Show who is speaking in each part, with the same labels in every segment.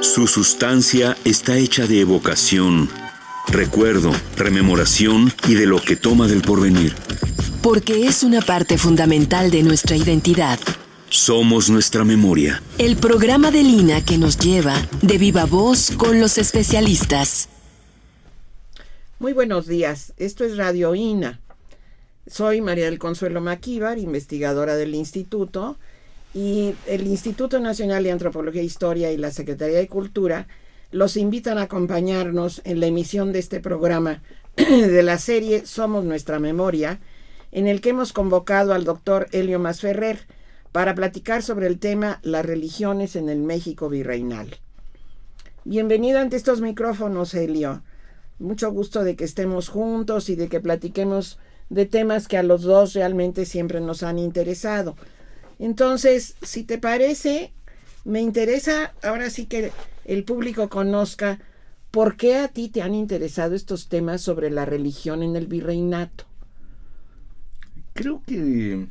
Speaker 1: Su sustancia está hecha de evocación, recuerdo, rememoración y de lo que toma del porvenir.
Speaker 2: Porque es una parte fundamental de nuestra identidad.
Speaker 1: Somos nuestra memoria.
Speaker 2: El programa de Lina que nos lleva de viva voz con los especialistas.
Speaker 3: Muy buenos días, esto es Radio INA. Soy María del Consuelo Maquíbar, investigadora del Instituto, y el Instituto Nacional de Antropología e Historia y la Secretaría de Cultura los invitan a acompañarnos en la emisión de este programa de la serie Somos Nuestra Memoria, en el que hemos convocado al doctor Helio Masferrer para platicar sobre el tema Las religiones en el México virreinal. Bienvenido ante estos micrófonos, Helio. Mucho gusto de que estemos juntos y de que platiquemos de temas que a los dos realmente siempre nos han interesado. Entonces, si te parece, me interesa ahora sí que el público conozca por qué a ti te han interesado estos temas sobre la religión en el virreinato.
Speaker 4: Creo que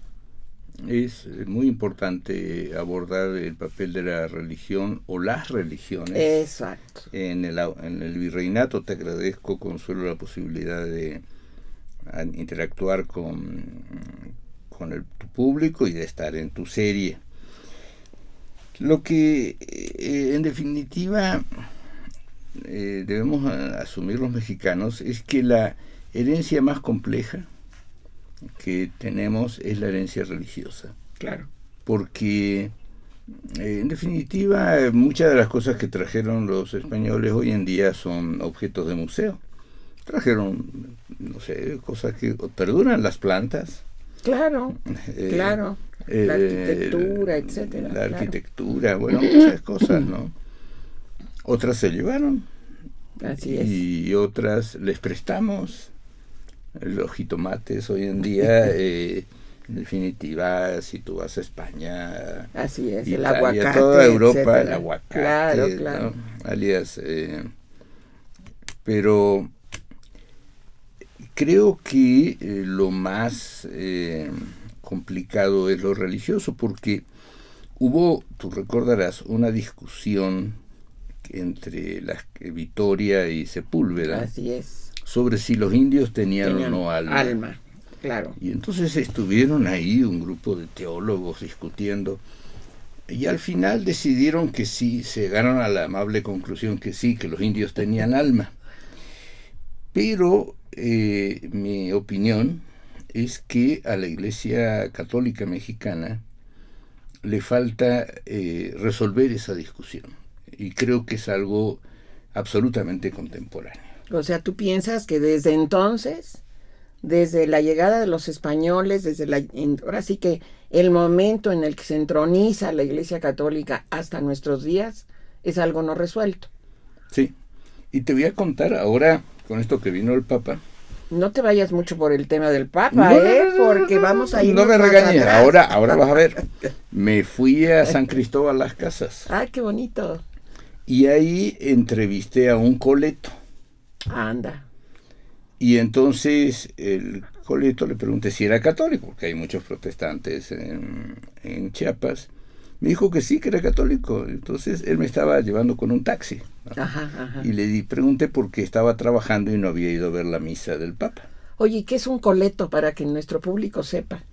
Speaker 4: es muy importante abordar el papel de la religión o las religiones.
Speaker 3: Exacto.
Speaker 4: En el virreinato. Te agradezco, Consuelo, la posibilidad de interactuar con tu público y de estar en tu serie. Lo que en definitiva debemos asumir los mexicanos es que la herencia más compleja que tenemos es la herencia religiosa.
Speaker 3: Claro.
Speaker 4: Porque en definitiva muchas de las cosas que trajeron los españoles hoy en día son objetos de museo. Trajeron, no sé, cosas que perduran, las plantas.
Speaker 3: Claro, claro. La arquitectura, etcétera.
Speaker 4: La arquitectura, bueno, muchas cosas, ¿no? Otras se llevaron.
Speaker 3: Así es.
Speaker 4: Y otras les prestamos. Los jitomates hoy en día, en definitiva, si tú vas a España,
Speaker 3: así es,
Speaker 4: Italia,
Speaker 3: el aguacate,
Speaker 4: toda Europa,
Speaker 3: etcétera.
Speaker 4: el aguacate,
Speaker 3: claro.
Speaker 4: ¿no? Alias, pero creo que lo más complicado es lo religioso, porque hubo, tú recordarás, una discusión entre Vitoria y Sepúlveda.
Speaker 3: Así es.
Speaker 4: Sobre si los indios tenían o no alma.
Speaker 3: Claro.
Speaker 4: Y entonces estuvieron ahí un grupo de teólogos discutiendo, y al final decidieron que sí, se llegaron a la amable conclusión que sí, que los indios tenían alma. Pero mi opinión es que a la Iglesia Católica Mexicana le falta resolver esa discusión, y creo que es algo absolutamente contemporáneo.
Speaker 3: O sea, ¿tú piensas que desde entonces, desde la llegada de los españoles, ahora sí que el momento en el que se entroniza la Iglesia Católica hasta nuestros días, es algo no resuelto?
Speaker 4: Sí, y te voy a contar ahora, con esto que vino el Papa.
Speaker 3: No te vayas mucho por el tema del Papa, porque vamos a ir.
Speaker 4: No me regañes, ahora vas a ver. Me fui a San Cristóbal Las Casas.
Speaker 3: ¡Ay, qué bonito!
Speaker 4: Y ahí entrevisté a un coleto.
Speaker 3: Anda.
Speaker 4: Y entonces el coleto le pregunté si era católico, porque hay muchos protestantes en Chiapas. Me dijo que sí, que era católico. Entonces él me estaba llevando con un taxi, ¿no?
Speaker 3: Ajá.
Speaker 4: Y le pregunté por qué estaba trabajando y no había ido a ver la misa del Papa.
Speaker 3: Oye, ¿qué es un coleto para que nuestro público sepa?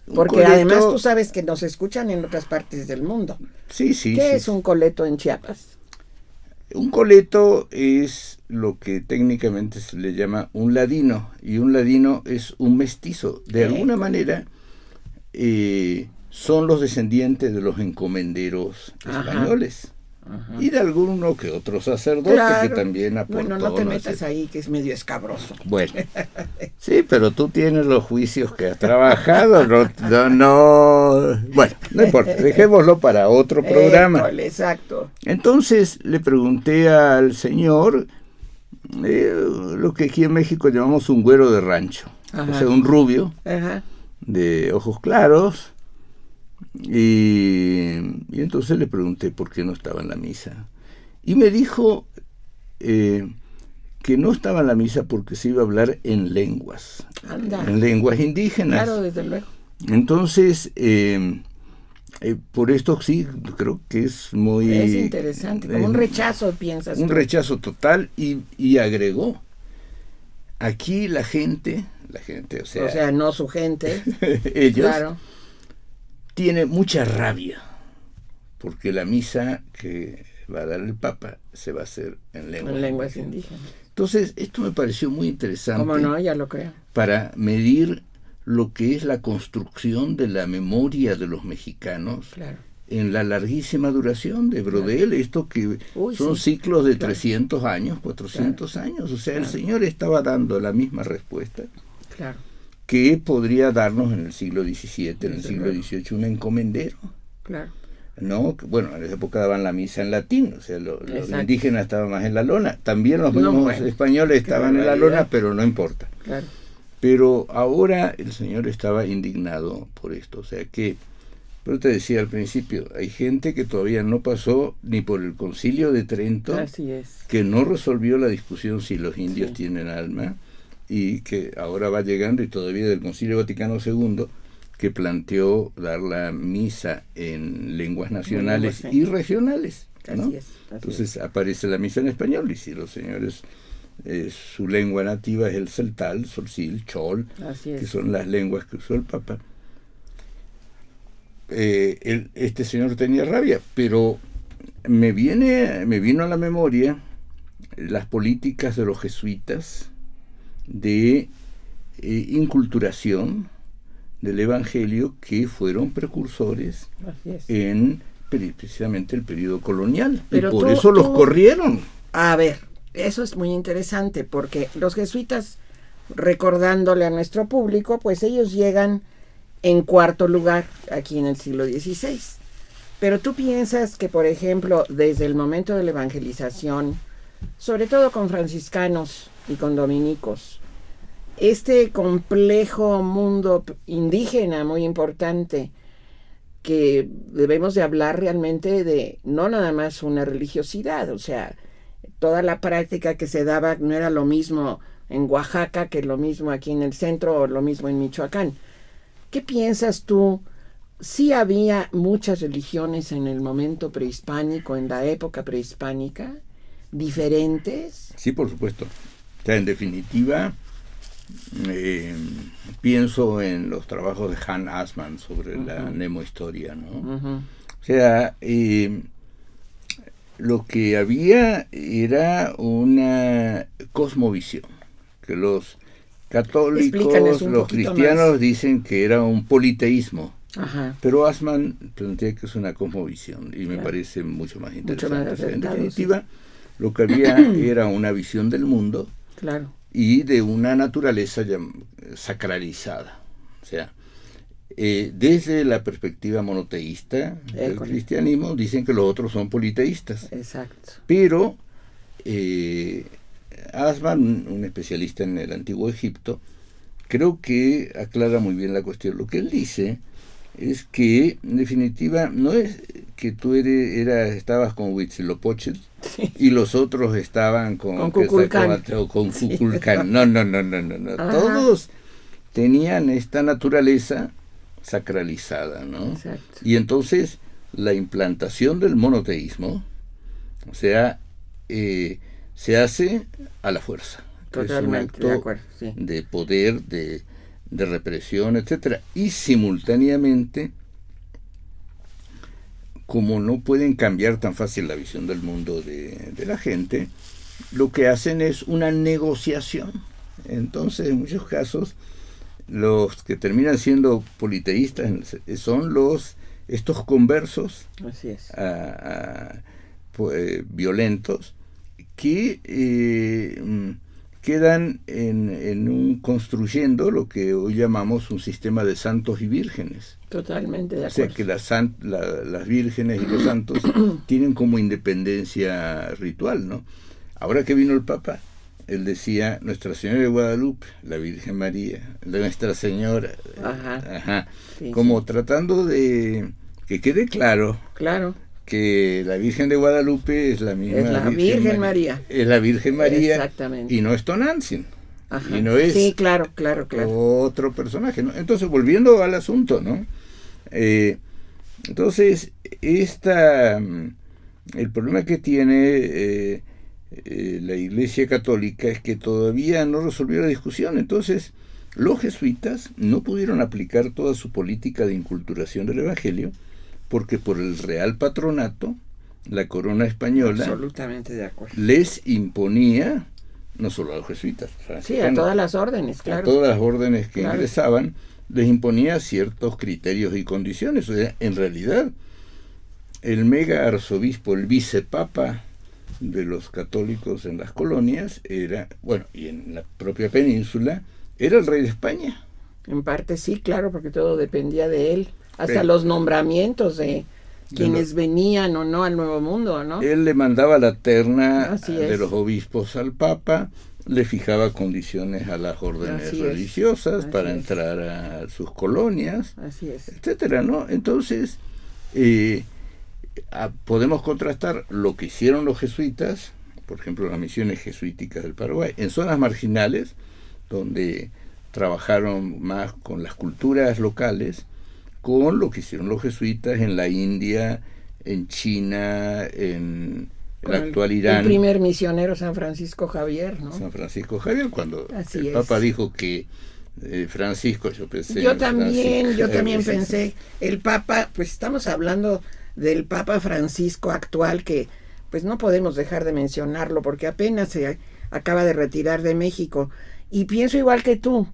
Speaker 4: Un
Speaker 3: Porque
Speaker 4: coleto,
Speaker 3: además tú sabes que nos escuchan en otras partes del mundo.
Speaker 4: Sí.
Speaker 3: ¿Qué es un coleto en Chiapas?
Speaker 4: Un coleto es lo que técnicamente se le llama un ladino, y un ladino es un mestizo. De alguna manera son los descendientes de los encomenderos españoles. Ajá. Y de alguno que otro sacerdote, claro, que también aportó.
Speaker 3: Bueno, no te metas ahí, que es medio escabroso.
Speaker 4: Bueno, sí, pero tú tienes los juicios que has trabajado. No. Bueno, no importa, dejémoslo para otro programa.
Speaker 3: Exacto.
Speaker 4: Entonces le pregunté al señor lo que aquí en México llamamos un güero de rancho. Ajá. O sea, un rubio. Ajá. De ojos claros. Y entonces le pregunté por qué no estaba en la misa. Y me dijo que no estaba en la misa porque se iba a hablar en lenguas.
Speaker 3: Anda.
Speaker 4: En lenguas indígenas.
Speaker 3: Claro, desde luego.
Speaker 4: Entonces Por esto sí, creo que es muy...
Speaker 3: Es interesante, como un rechazo, piensas
Speaker 4: un
Speaker 3: tú.
Speaker 4: rechazo total, y agregó, aquí la gente, o sea
Speaker 3: no su gente,
Speaker 4: ellos,
Speaker 3: claro,
Speaker 4: tiene mucha rabia, porque la misa que va a dar el Papa se va a hacer en lenguas
Speaker 3: indígenas.
Speaker 4: Entonces, esto me pareció muy interesante.
Speaker 3: ¿Cómo no? Ya lo creo.
Speaker 4: Para medir lo que es la construcción de la memoria de los mexicanos,
Speaker 3: Claro.
Speaker 4: en la larguísima duración de Brodel, claro. Esto que son
Speaker 3: sí.
Speaker 4: ciclos de
Speaker 3: Claro.
Speaker 4: 300 años, 400
Speaker 3: Claro.
Speaker 4: años, o sea,
Speaker 3: Claro.
Speaker 4: el Señor estaba dando la misma respuesta,
Speaker 3: Claro.
Speaker 4: que podría darnos en el siglo XVII, en el
Speaker 3: Desde
Speaker 4: siglo
Speaker 3: luego.
Speaker 4: XVIII, un encomendero.
Speaker 3: Claro.
Speaker 4: ¿No? Bueno, en esa época daban la misa en latín, o sea, los
Speaker 3: Exacto.
Speaker 4: indígenas estaban más en la lona, también los mismos
Speaker 3: bueno,
Speaker 4: españoles estaban en la
Speaker 3: barbaridad.
Speaker 4: lona, pero no importa.
Speaker 3: Claro.
Speaker 4: Pero ahora el Señor estaba indignado por esto, o sea que, pero te decía al principio, hay gente que todavía no pasó ni por el Concilio de Trento,
Speaker 3: Así es.
Speaker 4: que no resolvió la discusión si los indios
Speaker 3: Sí.
Speaker 4: tienen alma, y que ahora va llegando, y todavía del Concilio Vaticano II, que planteó dar la misa en lenguas nacionales
Speaker 3: sí.
Speaker 4: y regionales, ¿no?
Speaker 3: Así es.
Speaker 4: Entonces aparece la misa en español, y si los señores, su lengua nativa es el celtal, solcil, chol,
Speaker 3: Así es.
Speaker 4: que son las lenguas que usó el Papa. Este señor tenía rabia, pero me vino a la memoria las políticas de los jesuitas de inculturación del Evangelio, que fueron precursores
Speaker 3: Así es.
Speaker 4: en precisamente el periodo colonial.
Speaker 3: Pero
Speaker 4: y por
Speaker 3: tú-
Speaker 4: eso los
Speaker 3: tú-
Speaker 4: corrieron.
Speaker 3: A ver, eso es muy interesante porque los jesuitas, recordándole a nuestro público, pues ellos llegan en cuarto lugar aquí en el siglo XVI. Pero tú piensas que, por ejemplo, desde el momento de la evangelización, sobre todo con franciscanos y con dominicos, este complejo mundo indígena muy importante, que debemos de hablar realmente de no nada más una religiosidad, o sea, toda la práctica que se daba no era lo mismo en Oaxaca que lo mismo aquí en el centro o lo mismo en Michoacán. ¿Qué piensas tú? ¿Sí había muchas religiones en el momento prehispánico, en la época prehispánica, diferentes?
Speaker 4: Sí, por supuesto. O sea, en definitiva, pienso en los trabajos de Hans Assmann sobre la Nemohistoria, ¿no?
Speaker 3: Uh-huh.
Speaker 4: O sea, lo que había era una cosmovisión, que los
Speaker 3: Explícanos
Speaker 4: católicos,
Speaker 3: un
Speaker 4: los
Speaker 3: poquito
Speaker 4: cristianos
Speaker 3: más.
Speaker 4: dicen que era un politeísmo,
Speaker 3: Ajá.
Speaker 4: pero Assmann plantea que es una cosmovisión, y me
Speaker 3: Claro.
Speaker 4: parece mucho más
Speaker 3: Mucho
Speaker 4: interesante.
Speaker 3: más
Speaker 4: O sea, en
Speaker 3: acertado,
Speaker 4: definitiva, lo que había era una visión del mundo
Speaker 3: Claro.
Speaker 4: y de una naturaleza sacralizada. O sea, desde la perspectiva monoteísta del cristianismo, dicen que los otros son politeístas.
Speaker 3: Exacto.
Speaker 4: Pero Assmann, un especialista en el antiguo Egipto, creo que aclara muy bien la cuestión. Lo que él dice es que, en definitiva, no es que tú estabas con Huitzilopochtli y los otros estaban con
Speaker 3: Kukulcán.
Speaker 4: Con Kukulcán. No.
Speaker 3: Ajá.
Speaker 4: Todos tenían esta naturaleza sacralizada, ¿no?
Speaker 3: Exacto.
Speaker 4: Y entonces la implantación del monoteísmo, o sea, se hace a la fuerza.
Speaker 3: Totalmente,
Speaker 4: es un
Speaker 3: de
Speaker 4: acto
Speaker 3: acuerdo, sí.
Speaker 4: de poder, de represión, etcétera. Y simultáneamente, como no pueden cambiar tan fácil la visión del mundo de la gente, lo que hacen es una negociación. Entonces, en muchos casos, los que terminan siendo politeístas son estos conversos
Speaker 3: Así es.
Speaker 4: violentos que quedan construyendo lo que hoy llamamos un sistema de santos y vírgenes.
Speaker 3: Totalmente de
Speaker 4: O
Speaker 3: acuerdo.
Speaker 4: sea que las vírgenes y los santos tienen como independencia ritual, ¿no? Ahora que vino el Papa, él decía Nuestra Señora de Guadalupe, la Virgen María, Nuestra Señora,
Speaker 3: Ajá. Sí,
Speaker 4: como
Speaker 3: sí.
Speaker 4: tratando de que quede claro que la Virgen de Guadalupe es la misma
Speaker 3: Es la Virgen María.
Speaker 4: Es la Virgen María.
Speaker 3: Exactamente.
Speaker 4: Y no es Tonantzin.
Speaker 3: Ajá.
Speaker 4: Y no es
Speaker 3: sí, claro.
Speaker 4: otro personaje, ¿no? Entonces, volviendo al asunto, ¿no? Entonces, el problema que tiene la Iglesia Católica es que todavía no resolvió la discusión. Entonces, los jesuitas no pudieron aplicar toda su política de inculturación del Evangelio porque por el Real Patronato, la corona española,
Speaker 3: absolutamente de acuerdo,
Speaker 4: les imponía, no solo a los jesuitas,
Speaker 3: sí, a todas las órdenes, claro,
Speaker 4: a todas las órdenes que
Speaker 3: claro,
Speaker 4: ingresaban, les imponía ciertos criterios y condiciones. O sea, en realidad, el mega arzobispo, el vicepapa de los católicos en las colonias era, bueno, y en la propia península, era el rey de España.
Speaker 3: En parte sí, claro, porque todo dependía de él, hasta los nombramientos de quienes venían o no al Nuevo Mundo, ¿no?
Speaker 4: Él le mandaba la terna de los obispos al Papa, le fijaba condiciones a las órdenes religiosas para entrar a sus colonias, etcétera, ¿no? Entonces, podemos contrastar lo que hicieron los jesuitas, por ejemplo, las misiones jesuíticas del Paraguay, en zonas marginales, donde trabajaron más con las culturas locales, con lo que hicieron los jesuitas en la India, en China, en el actual Irán.
Speaker 3: El primer misionero, San Francisco Javier, ¿no?
Speaker 4: San Francisco Javier, cuando el Papa dijo que Francisco, yo pensé...
Speaker 3: Yo también pensé, el Papa, pues estamos hablando del Papa Francisco actual, que pues no podemos dejar de mencionarlo, porque apenas se acaba de retirar de México, y pienso igual que tú,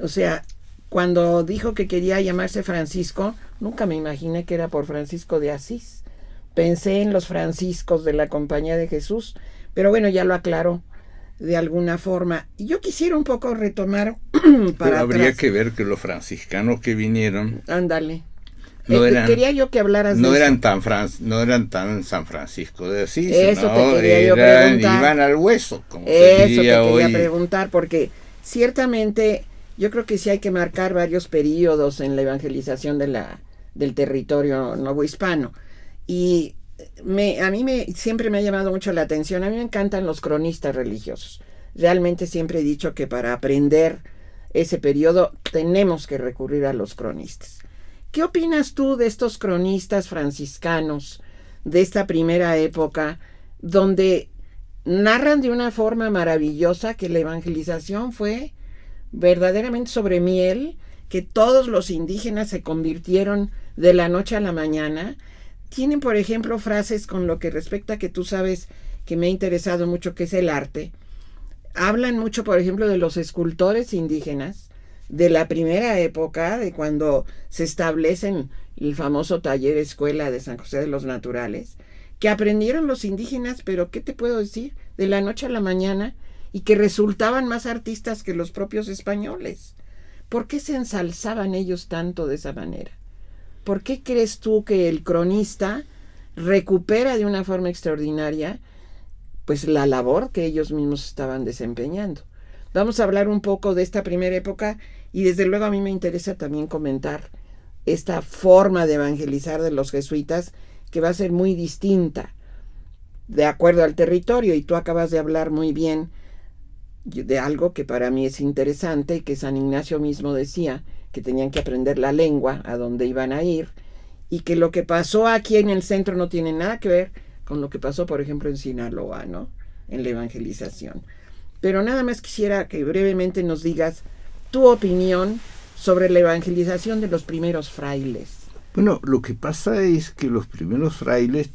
Speaker 3: o sea, cuando dijo que quería llamarse Francisco, nunca me imaginé que era por Francisco de Asís. Pensé en los franciscos de la Compañía de Jesús, pero bueno, ya lo aclaró de alguna forma. Y yo quisiera un poco retomar
Speaker 4: pero habría que ver que los franciscanos que vinieron...
Speaker 3: Ándale.
Speaker 4: No eran,
Speaker 3: quería yo que hablaras
Speaker 4: no
Speaker 3: de
Speaker 4: eran
Speaker 3: eso.
Speaker 4: No eran tan San Francisco de Asís,
Speaker 3: eso
Speaker 4: no,
Speaker 3: te quería yo preguntar.
Speaker 4: Iban al hueso, como
Speaker 3: eso
Speaker 4: se
Speaker 3: te
Speaker 4: diría hoy.
Speaker 3: quería preguntar, porque ciertamente yo creo que sí hay que marcar varios periodos en la evangelización del territorio novohispano. Y a mí siempre me ha llamado mucho la atención. A mí me encantan los cronistas religiosos. Realmente siempre he dicho que para aprender ese periodo tenemos que recurrir a los cronistas. ¿Qué opinas tú de estos cronistas franciscanos de esta primera época, donde narran de una forma maravillosa que la evangelización fue verdaderamente sobre miel, que todos los indígenas se convirtieron de la noche a la mañana? Tienen, por ejemplo, frases con lo que respecta, que tú sabes que me ha interesado mucho, que es el arte. Hablan mucho, por ejemplo, de los escultores indígenas de la primera época, de cuando se establecen el famoso taller escuela de San José de los Naturales, que aprendieron los indígenas, pero ¿qué te puedo decir? De la noche a la mañana, y que resultaban más artistas que los propios españoles. ¿Por qué se ensalzaban ellos tanto de esa manera? ¿Por qué crees tú que el cronista recupera de una forma extraordinaria pues la labor que ellos mismos estaban desempeñando? Vamos a hablar un poco de esta primera época, y desde luego a mí me interesa también comentar esta forma de evangelizar de los jesuitas, que va a ser muy distinta de acuerdo al territorio, y tú acabas de hablar muy bien de algo que para mí es interesante, y que San Ignacio mismo decía, que tenían que aprender la lengua a donde iban a ir, y que lo que pasó aquí en el centro no tiene nada que ver con lo que pasó, por ejemplo, en Sinaloa, ¿no? En la evangelización. Pero nada más quisiera que brevemente nos digas tu opinión sobre la evangelización de los primeros frailes.
Speaker 4: Bueno, lo que pasa es que los primeros frailes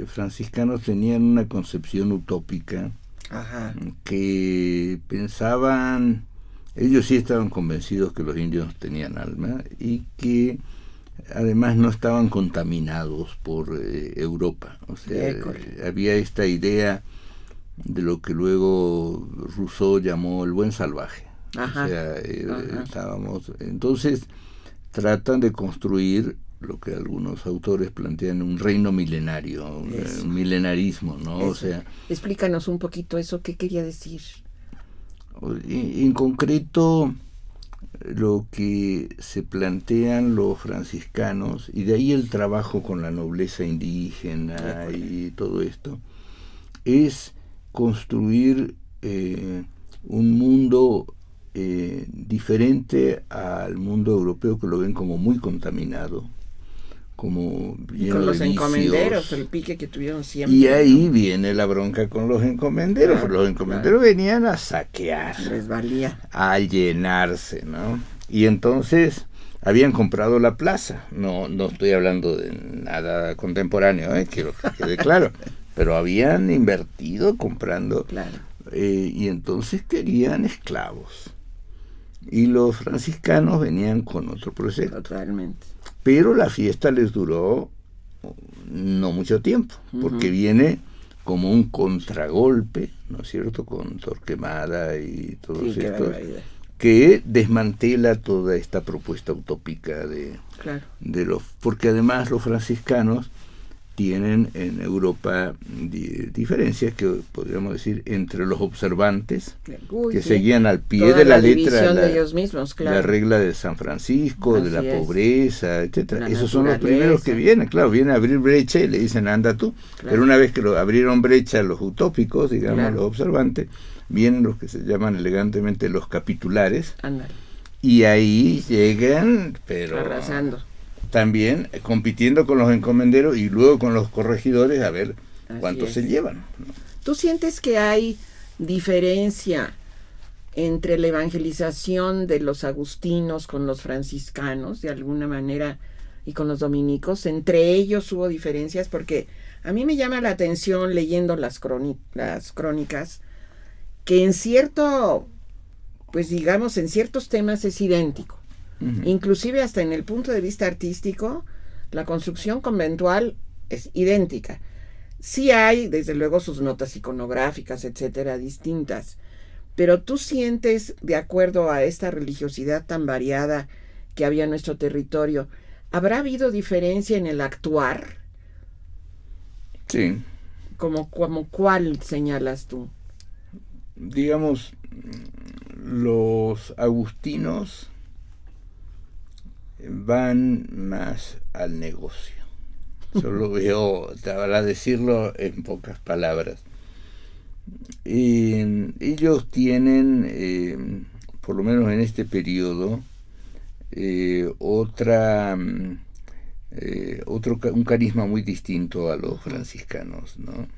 Speaker 4: franciscanos tenían una concepción utópica. Ajá. Que pensaban, ellos sí estaban convencidos que los indios tenían alma, y que además no estaban contaminados por Europa. O sea, había esta idea de lo que luego Rousseau llamó el buen salvaje. Ajá. O sea, entonces tratan de construir lo que algunos autores plantean un reino milenario, un milenarismo, ¿no? Eso. O sea,
Speaker 3: explícanos un poquito eso, ¿qué quería decir?
Speaker 4: En concreto, lo que se plantean los franciscanos, y de ahí el trabajo con la nobleza indígena y todo esto, es construir un mundo diferente al mundo europeo, que lo ven como muy contaminado. como
Speaker 3: Y
Speaker 4: lleno
Speaker 3: con los
Speaker 4: de vicios.
Speaker 3: encomenderos, el pique que tuvieron siempre.
Speaker 4: Y ahí viene la bronca con los encomenderos,
Speaker 3: Claro,
Speaker 4: porque los encomenderos venían a saquear,
Speaker 3: Les valía.
Speaker 4: a llenarse, ¿no? Y entonces habían comprado la plaza. No estoy hablando de nada contemporáneo, quiero que quede claro, pero habían invertido comprando,
Speaker 3: Claro.
Speaker 4: y entonces querían esclavos. Y los franciscanos venían con otro proyecto.
Speaker 3: Totalmente.
Speaker 4: Pero la fiesta les duró no mucho tiempo, porque viene como un contragolpe, ¿no es cierto?, con Torquemada y todos
Speaker 3: Sí, qué
Speaker 4: estos,
Speaker 3: barbaridad.
Speaker 4: que desmantela toda esta propuesta utópica
Speaker 3: Claro.
Speaker 4: de los... Porque además los franciscanos tienen en Europa diferencias que podríamos decir entre los observantes,
Speaker 3: Uy,
Speaker 4: que
Speaker 3: sí.
Speaker 4: seguían al pie
Speaker 3: Toda
Speaker 4: de la letra
Speaker 3: división de ellos mismos, claro.
Speaker 4: la regla de San Francisco, de la
Speaker 3: Así es.
Speaker 4: pobreza, etcétera.
Speaker 3: La
Speaker 4: Esos son los
Speaker 3: naturaleza.
Speaker 4: primeros que vienen, claro, vienen a abrir brecha y le dicen anda tú.
Speaker 3: Claro.
Speaker 4: Pero una vez que abrieron brecha los utópicos, digamos,
Speaker 3: Claro.
Speaker 4: los observantes, vienen los que se llaman elegantemente los capitulares,
Speaker 3: Ándale.
Speaker 4: y ahí llegan, pero
Speaker 3: Arrasando.
Speaker 4: también compitiendo con los encomenderos y luego con los corregidores a ver
Speaker 3: Así
Speaker 4: cuántos
Speaker 3: es.
Speaker 4: se llevan, ¿no?
Speaker 3: ¿Tú sientes que hay diferencia entre la evangelización de los agustinos con los franciscanos, de alguna manera, y con los dominicos? Entre ellos hubo diferencias, porque a mí me llama la atención leyendo las crónicas, que en cierto, pues digamos, en ciertos temas es idéntico.
Speaker 4: Ujú.
Speaker 3: Inclusive hasta en el punto de vista artístico, la construcción conventual es idéntica. Sí hay, desde luego, sus notas iconográficas, etcétera, distintas, pero tú sientes, de acuerdo a esta religiosidad tan variada que había en nuestro territorio, ¿habrá habido diferencia en el actuar?
Speaker 4: Sí.
Speaker 3: ¿Como cuál señalas tú?
Speaker 4: Digamos, los agustinos van más al negocio. Solo veo, para decirlo en pocas palabras. Ellos tienen, por lo menos en este periodo, un carisma muy distinto a los franciscanos, ¿no?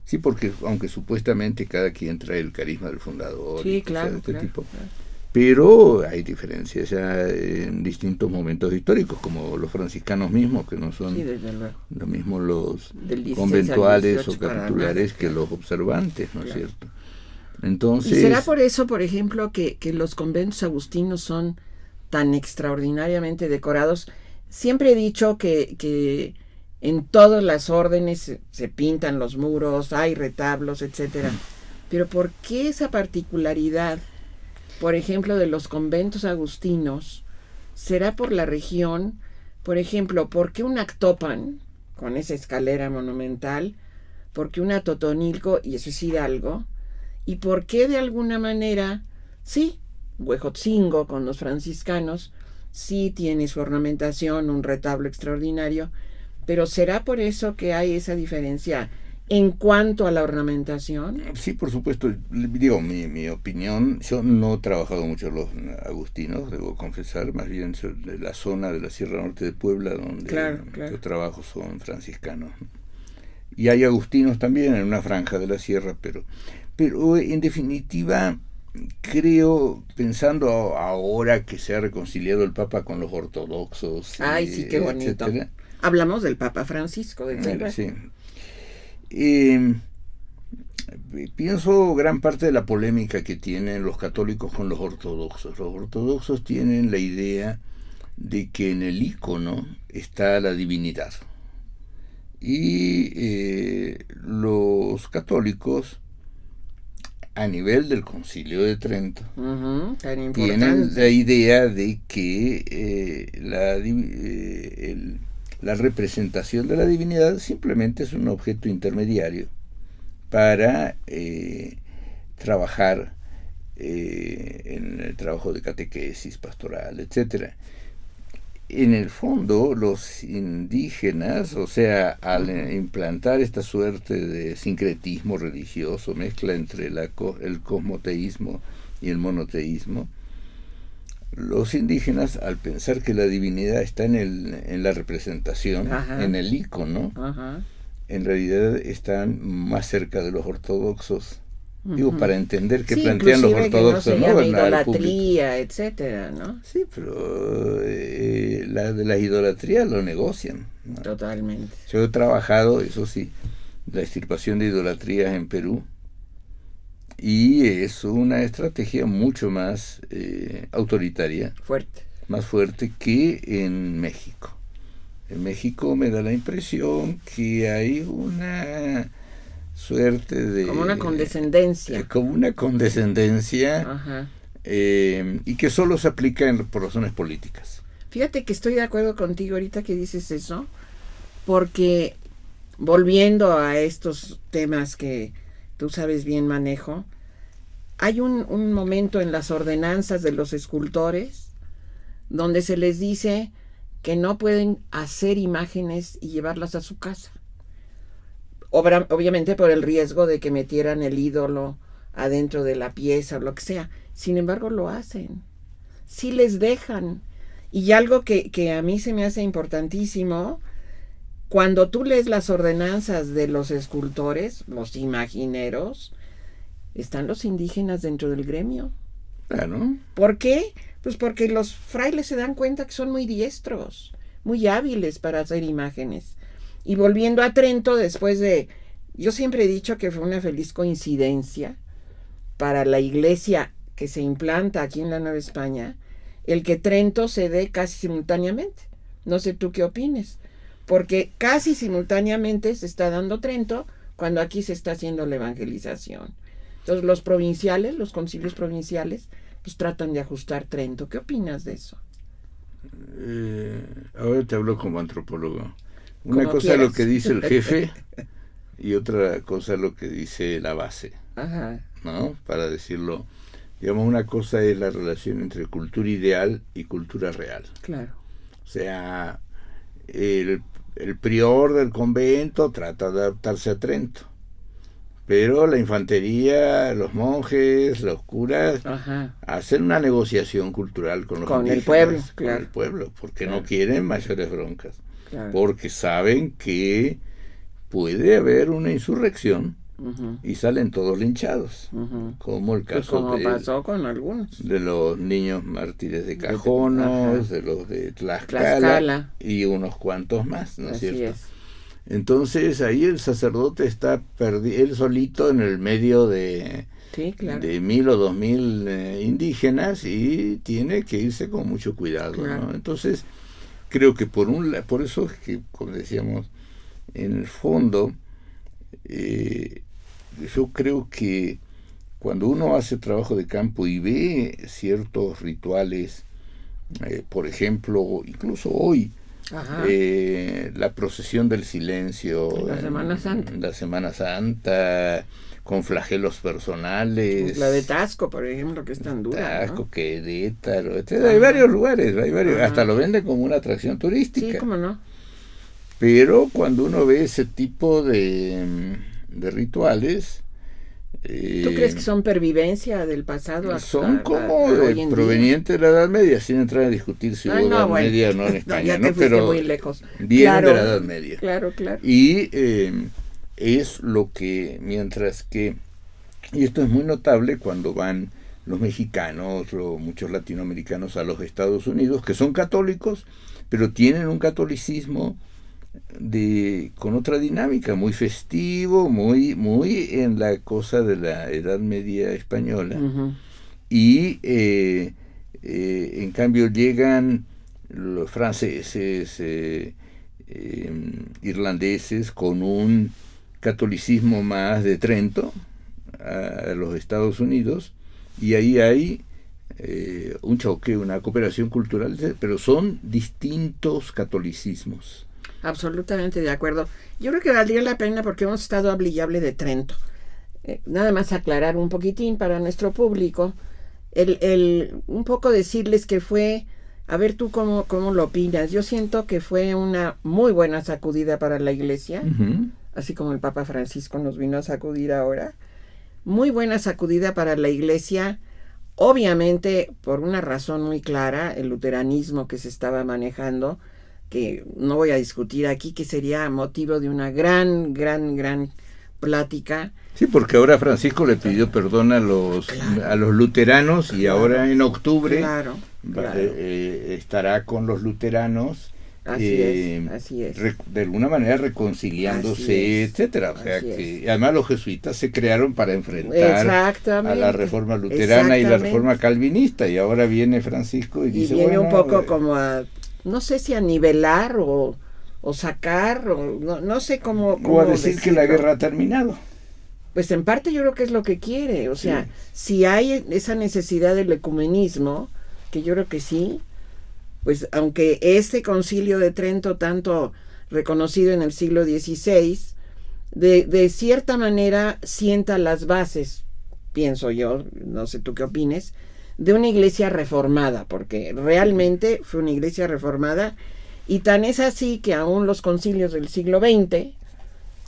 Speaker 4: Sí, porque aunque supuestamente cada quien trae el carisma del fundador,
Speaker 3: Sí,
Speaker 4: y cosas
Speaker 3: claro,
Speaker 4: de este
Speaker 3: claro,
Speaker 4: tipo,
Speaker 3: claro.
Speaker 4: pero hay diferencias ya en distintos momentos históricos, como los franciscanos mismos, que no son
Speaker 3: Sí, desde luego.
Speaker 4: lo mismo los
Speaker 3: Del 16 al
Speaker 4: conventuales
Speaker 3: 18
Speaker 4: o
Speaker 3: para
Speaker 4: capitulares
Speaker 3: nada,
Speaker 4: que
Speaker 3: claro.
Speaker 4: los observantes, ¿no es
Speaker 3: Claro.
Speaker 4: cierto? Entonces,
Speaker 3: ¿Y será por eso, por ejemplo, que los conventos agustinos son tan extraordinariamente decorados? Siempre he dicho que en todas las órdenes se pintan los muros, hay retablos, etcétera. Pero ¿por qué esa particularidad, por ejemplo, de los conventos agustinos? ¿Será por la región? Por ejemplo, ¿por qué un Actopan, con esa escalera monumental? ¿Por qué una Totonilco, y eso es Hidalgo? ¿Y por qué de alguna manera, sí, Huejotzingo con los franciscanos, sí tiene su ornamentación, un retablo extraordinario, pero será por eso que hay esa diferencia en cuanto a la ornamentación?
Speaker 4: sí, por supuesto, digo, mi opinión, yo no he trabajado mucho los agustinos, debo confesar, más bien soy de la zona de la Sierra Norte de Puebla, donde
Speaker 3: Claro.
Speaker 4: yo trabajo, son franciscanos. Y hay agustinos también en una franja de la sierra, pero en definitiva, creo, pensando ahora que se ha reconciliado el Papa con los ortodoxos,
Speaker 3: Ay, sí, qué bonito.
Speaker 4: etcétera.
Speaker 3: Hablamos del Papa Francisco, de
Speaker 4: Sí. Pienso gran parte de la polémica que tienen los católicos con los ortodoxos. Los ortodoxos tienen la idea de que en el ícono está la divinidad. Y los católicos, a nivel del Concilio de Trento,
Speaker 3: tan importante.
Speaker 4: tienen la idea de que la representación de la divinidad simplemente es un objeto intermediario para trabajar en el trabajo de catequesis pastoral, etcétera. En el fondo, los indígenas, o sea, al implantar esta suerte de sincretismo religioso, mezcla entre el cosmoteísmo y el monoteísmo, los indígenas, al pensar que la divinidad está en la representación,
Speaker 3: Ajá.
Speaker 4: en el ícono,
Speaker 3: Ajá.
Speaker 4: en realidad están más cerca de los ortodoxos. Digo, para entender qué
Speaker 3: Sí,
Speaker 4: plantean los
Speaker 3: inclusive
Speaker 4: ortodoxos,
Speaker 3: que
Speaker 4: ¿no?
Speaker 3: no se llame
Speaker 4: Al público.
Speaker 3: idolatría, etcétera, ¿no?
Speaker 4: Sí, pero la de la idolatría lo negocian, ¿no?
Speaker 3: Totalmente.
Speaker 4: Yo he trabajado, eso sí, la extirpación de idolatrías en Perú, y es una estrategia mucho más autoritaria,
Speaker 3: Fuerte.
Speaker 4: más fuerte que en México. En México me da la impresión que hay una suerte de...
Speaker 3: Como una condescendencia.
Speaker 4: como una condescendencia,
Speaker 3: Ajá.
Speaker 4: y que solo se aplica por razones políticas.
Speaker 3: Fíjate que estoy de acuerdo contigo ahorita que dices eso, porque volviendo a estos temas que tú sabes bien manejo, hay un momento en las ordenanzas de los escultores donde se les dice que no pueden hacer imágenes y llevarlas a su casa. Obviamente por el riesgo de que metieran el ídolo adentro de la pieza o lo que sea. Sin embargo, lo hacen. Sí les dejan. Y algo que a mí se me hace importantísimo, cuando tú lees las ordenanzas de los escultores, los imagineros, están los indígenas dentro del gremio.
Speaker 4: Claro.
Speaker 3: ¿Por qué? Pues porque los frailes se dan cuenta que son muy diestros, muy hábiles para hacer imágenes. Y volviendo a Trento, yo siempre he dicho que fue una feliz coincidencia para la iglesia que se implanta aquí en la Nueva España, el que Trento se dé casi simultáneamente. No sé tú qué opines, porque casi simultáneamente se está dando Trento cuando aquí se está haciendo la evangelización. Entonces los provinciales, los concilios provinciales, pues tratan de ajustar Trento. ¿Qué opinas de eso?
Speaker 4: Ahora te hablo como antropólogo. Una
Speaker 3: Como
Speaker 4: cosa es lo
Speaker 3: quieras.
Speaker 4: que dice el jefe y otra cosa es lo que dice la base,
Speaker 3: Ajá.
Speaker 4: ¿no? Para decirlo, digamos, una cosa es la relación entre cultura ideal y cultura real.
Speaker 3: Claro.
Speaker 4: O sea, el prior del convento trata de adaptarse a Trento, pero la infantería, los monjes, los curas,
Speaker 3: Ajá.
Speaker 4: hacen una negociación cultural con los
Speaker 3: Con el
Speaker 4: indígenas,
Speaker 3: pueblo,
Speaker 4: con
Speaker 3: claro.
Speaker 4: el pueblo, porque
Speaker 3: Claro.
Speaker 4: no quieren mayores broncas,
Speaker 3: Claro.
Speaker 4: porque saben que puede haber una insurrección
Speaker 3: Ujú,
Speaker 4: y salen todos linchados,
Speaker 3: ujú.
Speaker 4: como el
Speaker 3: Pues
Speaker 4: caso
Speaker 3: como pasó con algunos.
Speaker 4: de los niños mártires de Cajonos,
Speaker 3: Ajá.
Speaker 4: de los de
Speaker 3: Tlaxcala.
Speaker 4: y unos cuantos más, ¿no es
Speaker 3: Así
Speaker 4: cierto?
Speaker 3: es.
Speaker 4: Entonces ahí el sacerdote está él solito en el medio de,
Speaker 3: Sí, claro.
Speaker 4: de 1,000 o 2,000 indígenas, y tiene que irse con mucho cuidado,
Speaker 3: Claro.
Speaker 4: ¿no? Entonces creo que por eso es que, como decíamos, en el fondo, yo creo que cuando uno hace trabajo de campo y ve ciertos rituales, por ejemplo, incluso hoy,
Speaker 3: Ajá.
Speaker 4: la procesión del silencio,
Speaker 3: La Semana Santa.
Speaker 4: la Semana Santa, con flagelos personales,
Speaker 3: La de Tasco, por ejemplo, que es tan dura,
Speaker 4: Tasco,
Speaker 3: ¿no?
Speaker 4: Querétaro, hay varios lugares,
Speaker 3: Ajá.
Speaker 4: hasta lo venden como una atracción turística.
Speaker 3: Sí, cómo no.
Speaker 4: Pero cuando uno ve ese tipo de rituales,
Speaker 3: ¿Tú crees que son pervivencia del pasado?
Speaker 4: son como
Speaker 3: hoy en día?
Speaker 4: provenientes de la Edad Media, sin entrar a discutir si hubo
Speaker 3: Ay, no,
Speaker 4: Edad
Speaker 3: bueno.
Speaker 4: Media o no en
Speaker 3: No,
Speaker 4: España,
Speaker 3: ya
Speaker 4: ¿no?
Speaker 3: te fuiste
Speaker 4: Pero
Speaker 3: muy lejos.
Speaker 4: vienen
Speaker 3: Claro.
Speaker 4: de la Edad Media.
Speaker 3: Claro, claro.
Speaker 4: Y es lo que, mientras que, y esto es muy notable cuando van los mexicanos o muchos latinoamericanos a los Estados Unidos, que son católicos, pero tienen un catolicismo con otra dinámica, muy festivo, muy en la cosa de la Edad Media española.
Speaker 3: Ujú.
Speaker 4: Y en cambio llegan los franceses, irlandeses, con un catolicismo más de Trento a los Estados Unidos, y ahí hay un choque, una cooperación cultural, pero son distintos catolicismos.
Speaker 3: Absolutamente de acuerdo. Yo creo que valdría la pena, porque hemos estado hable y hable de Trento. Nada más aclarar un poquitín para nuestro público, un poco decirles que fue, a ver tú cómo lo opinas. Yo siento que fue una muy buena sacudida para la iglesia, así como el Papa Francisco nos vino a sacudir ahora. Muy buena sacudida para la iglesia Obviamente, por una razón muy clara, el luteranismo que se estaba manejando, que no voy a discutir aquí, que sería motivo de una gran plática.
Speaker 4: Sí, porque ahora Francisco le pidió perdón a los luteranos y ahora en octubre estará con los luteranos.
Speaker 3: Así es.
Speaker 4: De alguna manera reconciliándose, etcétera. O sea que además los jesuitas se crearon para enfrentar a la reforma luterana y la reforma calvinista, y ahora viene Francisco y dice,
Speaker 3: viene un poco como a, no sé si a nivelar o sacar, o no sé cómo
Speaker 4: o a decir que la guerra ha terminado.
Speaker 3: Pues en parte yo creo que es lo que quiere, o sea, si hay esa necesidad del ecumenismo, que yo creo que sí, pues aunque este concilio de Trento, tanto reconocido en el siglo XVI, de cierta manera sienta las bases, pienso yo, no sé tú qué opines, de una iglesia reformada, porque realmente fue una iglesia reformada, y tan es así que aún los concilios del siglo XX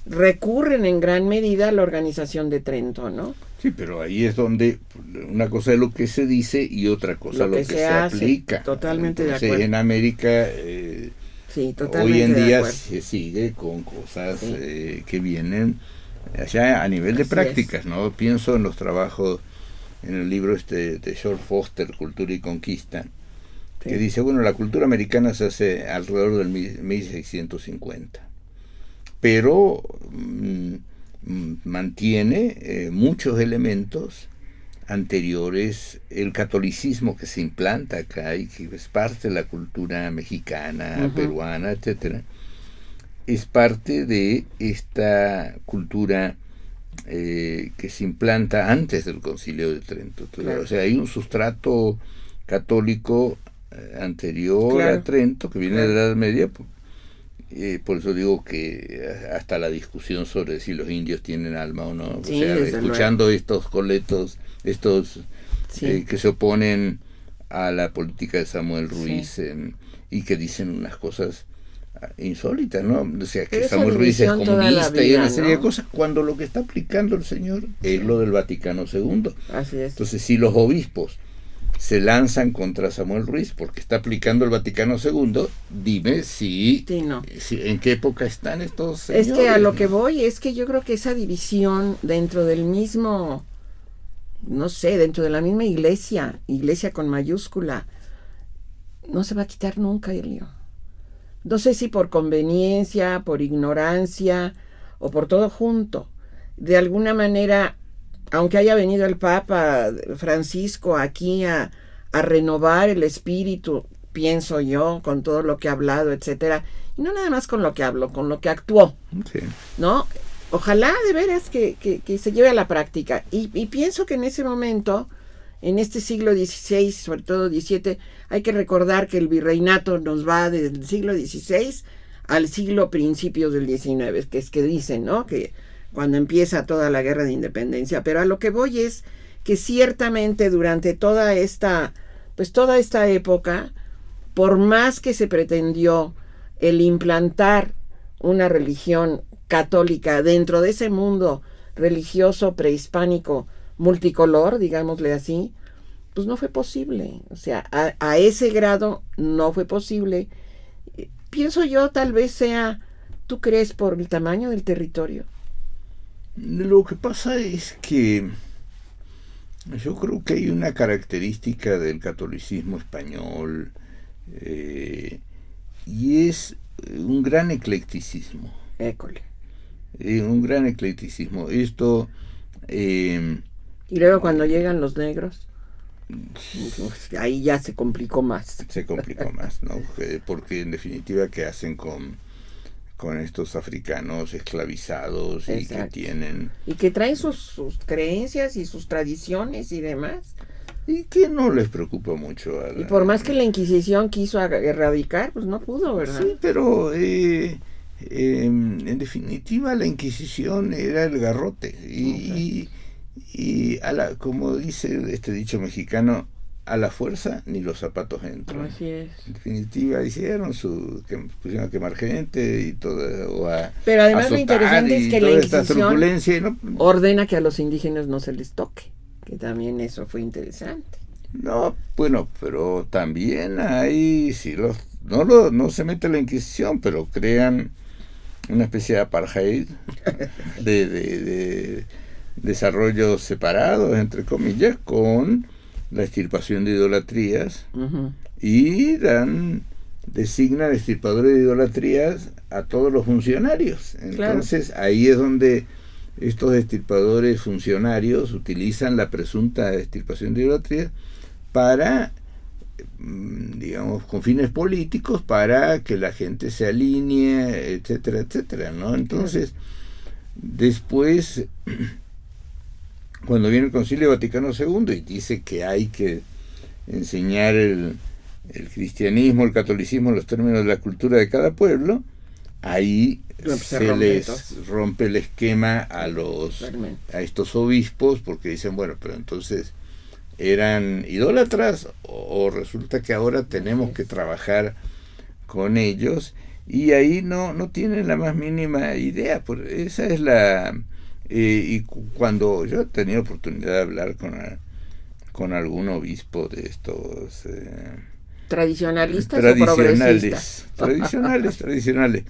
Speaker 3: recurren en gran medida a la organización de Trento, ¿no?
Speaker 4: Sí, pero ahí es donde una cosa es lo que se dice y otra cosa lo que se aplica.
Speaker 3: Totalmente. Entonces, de acuerdo.
Speaker 4: En América hoy en día se sigue con cosas que vienen allá a nivel de prácticas, ¿no? Pienso en los trabajos, en el libro de George Foster, Cultura y Conquista, que dice, bueno, la cultura americana se hace alrededor del 1650, pero mantiene muchos elementos anteriores, el catolicismo que se implanta acá y que es parte de la cultura mexicana, peruana, etcétera, es parte de esta cultura que se implanta antes del Concilio de Trento. O sea, hay un sustrato católico anterior a Trento, que viene de la Edad Media. Por eso digo que hasta la discusión sobre si los indios tienen alma o no,
Speaker 3: sí,
Speaker 4: o sea, escuchando estos coletos, que se oponen a la política de Samuel Ruiz, y que dicen unas cosas insólitas, ¿no? O sea, que Samuel Ruiz es comunista y una serie de cosas, cuando lo que está aplicando el señor es lo del Vaticano II.
Speaker 3: Así es.
Speaker 4: Entonces, si los obispos se lanzan contra Samuel Ruiz porque está aplicando el Vaticano II, dime si en qué época están estos señores.
Speaker 3: Es que a lo que voy es que yo creo que esa división dentro del mismo, no sé, dentro de la misma iglesia con mayúscula, no se va a quitar nunca, Elio. No sé si por conveniencia, por ignorancia o por todo junto. De alguna manera, aunque haya venido el Papa Francisco aquí a renovar el espíritu, pienso yo, con todo lo que ha hablado, etcétera, y no nada más con lo que habló, con lo que actuó, ¿no? Ojalá de veras que se lleve a la práctica. Y pienso que en ese momento, en este siglo XVI, sobre todo XVII, hay que recordar que el virreinato nos va desde el siglo XVI al siglo principios del XIX, que es que dicen, ¿no?, que cuando empieza toda la guerra de independencia. Pero a lo que voy es que ciertamente durante toda esta época, por más que se pretendió el implantar una religión católica dentro de ese mundo religioso prehispánico multicolor, digámosle así, pues no fue posible. O sea, a ese grado no fue posible. Pienso yo, tal vez sea, ¿tú crees por el tamaño del territorio?
Speaker 4: Lo que pasa es que yo creo que hay una característica del catolicismo español, y es un gran eclecticismo. Un gran eclecticismo. Esto...
Speaker 3: y luego cuando llegan los negros, ahí ya se complicó más.
Speaker 4: Se complicó más, ¿no? Porque en definitiva, ¿qué hacen con estos africanos esclavizados? Exacto. Y que tienen...
Speaker 3: y que traen sus creencias y sus tradiciones y demás.
Speaker 4: Y que no les preocupa mucho.
Speaker 3: Y por más que la Inquisición quiso erradicar, pues no pudo, ¿verdad?
Speaker 4: Sí, pero en definitiva la Inquisición era el garrote. Y como dice este dicho mexicano, a la fuerza ni los zapatos entran.
Speaker 3: Así es.
Speaker 4: En definitiva pusieron a quemar gente y todo.
Speaker 3: Pero además lo interesante es que la Inquisición
Speaker 4: ¿no?
Speaker 3: ordena que a los indígenas no se les toque, que también eso fue interesante.
Speaker 4: No, bueno, pero también hay, si no se mete la Inquisición, pero crean una especie de apartheid, de desarrollos separados, entre comillas, con la extirpación de idolatrías, y designan extirpadores de idolatrías a todos los funcionarios. Entonces, claro, ahí es donde estos extirpadores funcionarios utilizan la presunta extirpación de idolatrías para, digamos, con fines políticos, para que la gente se alinee, etcétera, etcétera, ¿no? Entonces, después, cuando viene el Concilio Vaticano II y dice que hay que enseñar el cristianismo, el catolicismo, los términos de la cultura de cada pueblo, ahí se les rompe el esquema a estos obispos, porque dicen, bueno, pero entonces eran idólatras o resulta que ahora tenemos que trabajar con ellos, y ahí no tienen la más mínima idea. Esa es y cuando yo he tenido oportunidad de hablar con algún obispo de estos
Speaker 3: tradicionalistas o progresistas,
Speaker 4: tradicionales,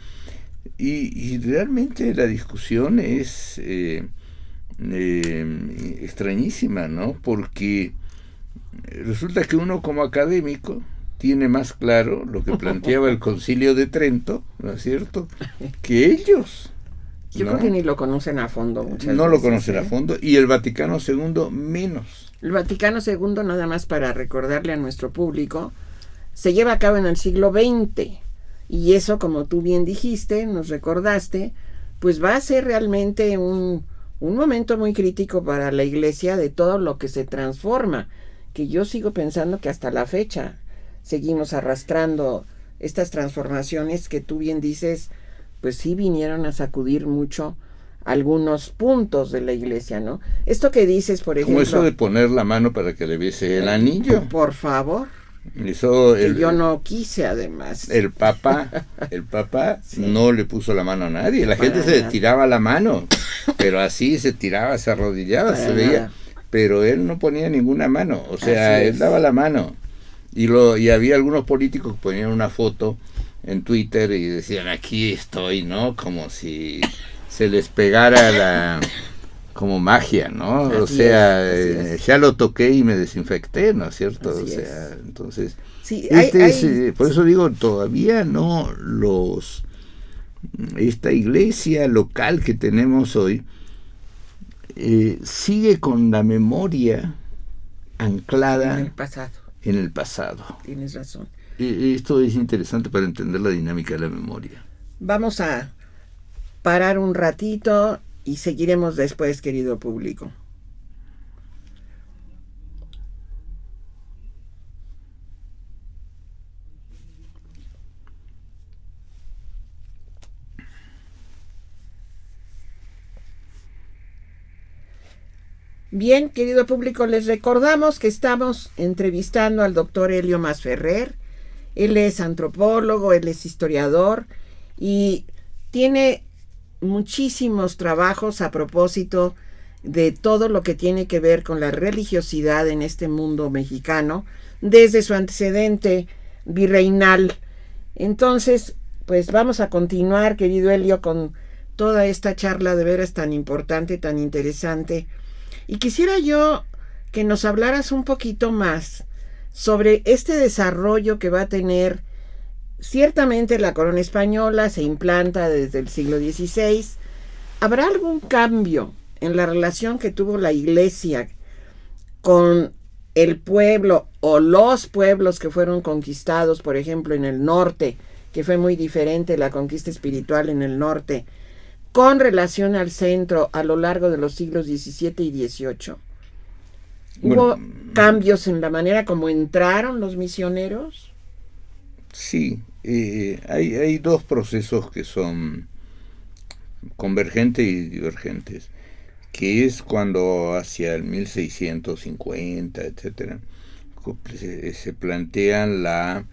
Speaker 4: y realmente la discusión es extrañísima, ¿no? Porque resulta que uno como académico tiene más claro lo que planteaba el Concilio de Trento, ¿no es cierto?, que ellos.
Speaker 3: Yo creo que ni lo conocen a fondo muchas veces.
Speaker 4: No lo conocen a fondo, y el Vaticano II menos.
Speaker 3: El Vaticano II, nada más para recordarle a nuestro público, se lleva a cabo en el siglo XX, y eso, como tú bien dijiste, nos recordaste, pues va a ser realmente un momento muy crítico para la Iglesia, de todo lo que se transforma, que yo sigo pensando que hasta la fecha seguimos arrastrando estas transformaciones que tú bien dices, pues sí vinieron a sacudir mucho algunos puntos de la Iglesia, ¿no? Esto que dices, por ejemplo...
Speaker 4: Como eso de poner la mano para que le viese el anillo.
Speaker 3: Por favor.
Speaker 4: Eso
Speaker 3: yo no quise, además.
Speaker 4: El Papa sí, no le puso la mano a nadie. La gente se tiraba la mano, pero así se tiraba, se arrodillaba, se veía. Pero él no ponía ninguna mano, o sea, él daba la mano. Y había algunos políticos que ponían una foto en Twitter y decían, aquí estoy, ¿no? Como si se les pegara como magia, ¿no? Así o sea, ya lo toqué y me desinfecté, ¿no es cierto? Así o sea, es. Entonces, sí, por eso digo, todavía no esta iglesia local que tenemos hoy sigue con la memoria anclada en el pasado.
Speaker 3: Tienes razón.
Speaker 4: Esto es interesante para entender la dinámica de la memoria.
Speaker 3: Vamos a parar un ratito y seguiremos después, querido público. Bien, querido público, les recordamos que estamos entrevistando al doctor Helio Masferrer. Él es antropólogo, él es historiador y tiene muchísimos trabajos a propósito de todo lo que tiene que ver con la religiosidad en este mundo mexicano, desde su antecedente virreinal. Entonces, pues vamos a continuar, querido Helio, con toda esta charla de veras tan importante, tan interesante. Y quisiera yo que nos hablaras un poquito más sobre este desarrollo que va a tener. Ciertamente la corona española se implanta desde el siglo XVI. ¿Habrá algún cambio en la relación que tuvo la Iglesia con el pueblo o los pueblos que fueron conquistados, por ejemplo, en el norte, que fue muy diferente la conquista espiritual en el norte, con relación al centro a lo largo de los siglos XVII y XVIII? ¿Hubo cambios en la manera como entraron los misioneros?
Speaker 4: Sí, hay dos procesos que son convergentes y divergentes, que es cuando hacia el 1650, etcétera, se plantean la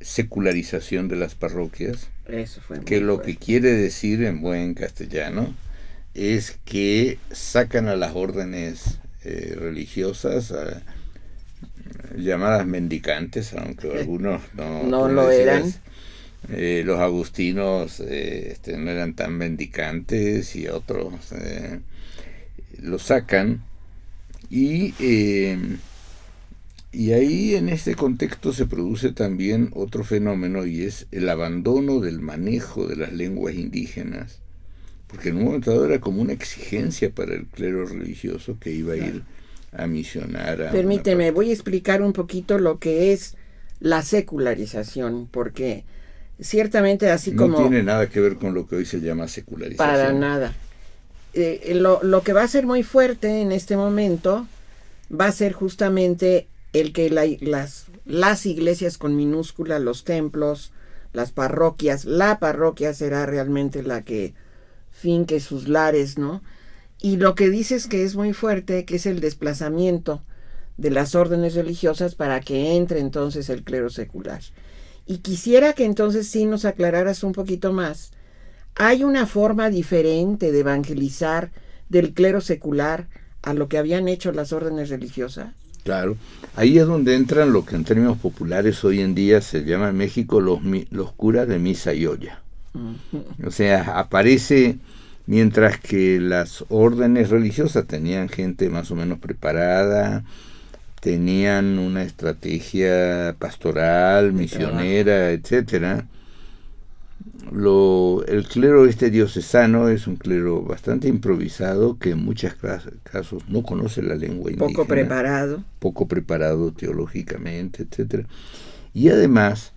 Speaker 4: secularización de las parroquias. Eso fue que lo fuerte. Que quiere decir en buen castellano es que sacan a las órdenes religiosas llamadas mendicantes, aunque algunos
Speaker 3: no lo eran.
Speaker 4: Los agustinos no eran tan mendicantes y otros lo sacan y ahí en este contexto se produce también otro fenómeno, y es el abandono del manejo de las lenguas indígenas, porque en un momento dado era como una exigencia para el clero religioso que iba a ir a misionar.
Speaker 3: Permíteme, voy a explicar un poquito lo que es la secularización, porque ciertamente así como...
Speaker 4: No tiene nada que ver con lo que hoy se llama secularización.
Speaker 3: Para nada. Lo que va a ser muy fuerte en este momento va a ser justamente el que las iglesias con minúscula, los templos, las parroquias, la parroquia será realmente la que finque sus lares, ¿no? Y lo que dices que es muy fuerte, que es el desplazamiento de las órdenes religiosas para que entre entonces el clero secular. Y quisiera que entonces sí nos aclararas un poquito más. ¿Hay una forma diferente de evangelizar del clero secular a lo que habían hecho las órdenes religiosas?
Speaker 4: Claro, ahí es donde entran lo que en términos populares hoy en día se llama en México los curas de misa y olla. O sea, aparece, mientras que las órdenes religiosas tenían gente más o menos preparada, tenían una estrategia pastoral, misionera, etcétera. El clero diocesano es un clero bastante improvisado, que en muchos casos no conoce la lengua indígena. Poco preparado teológicamente, etcétera. Y además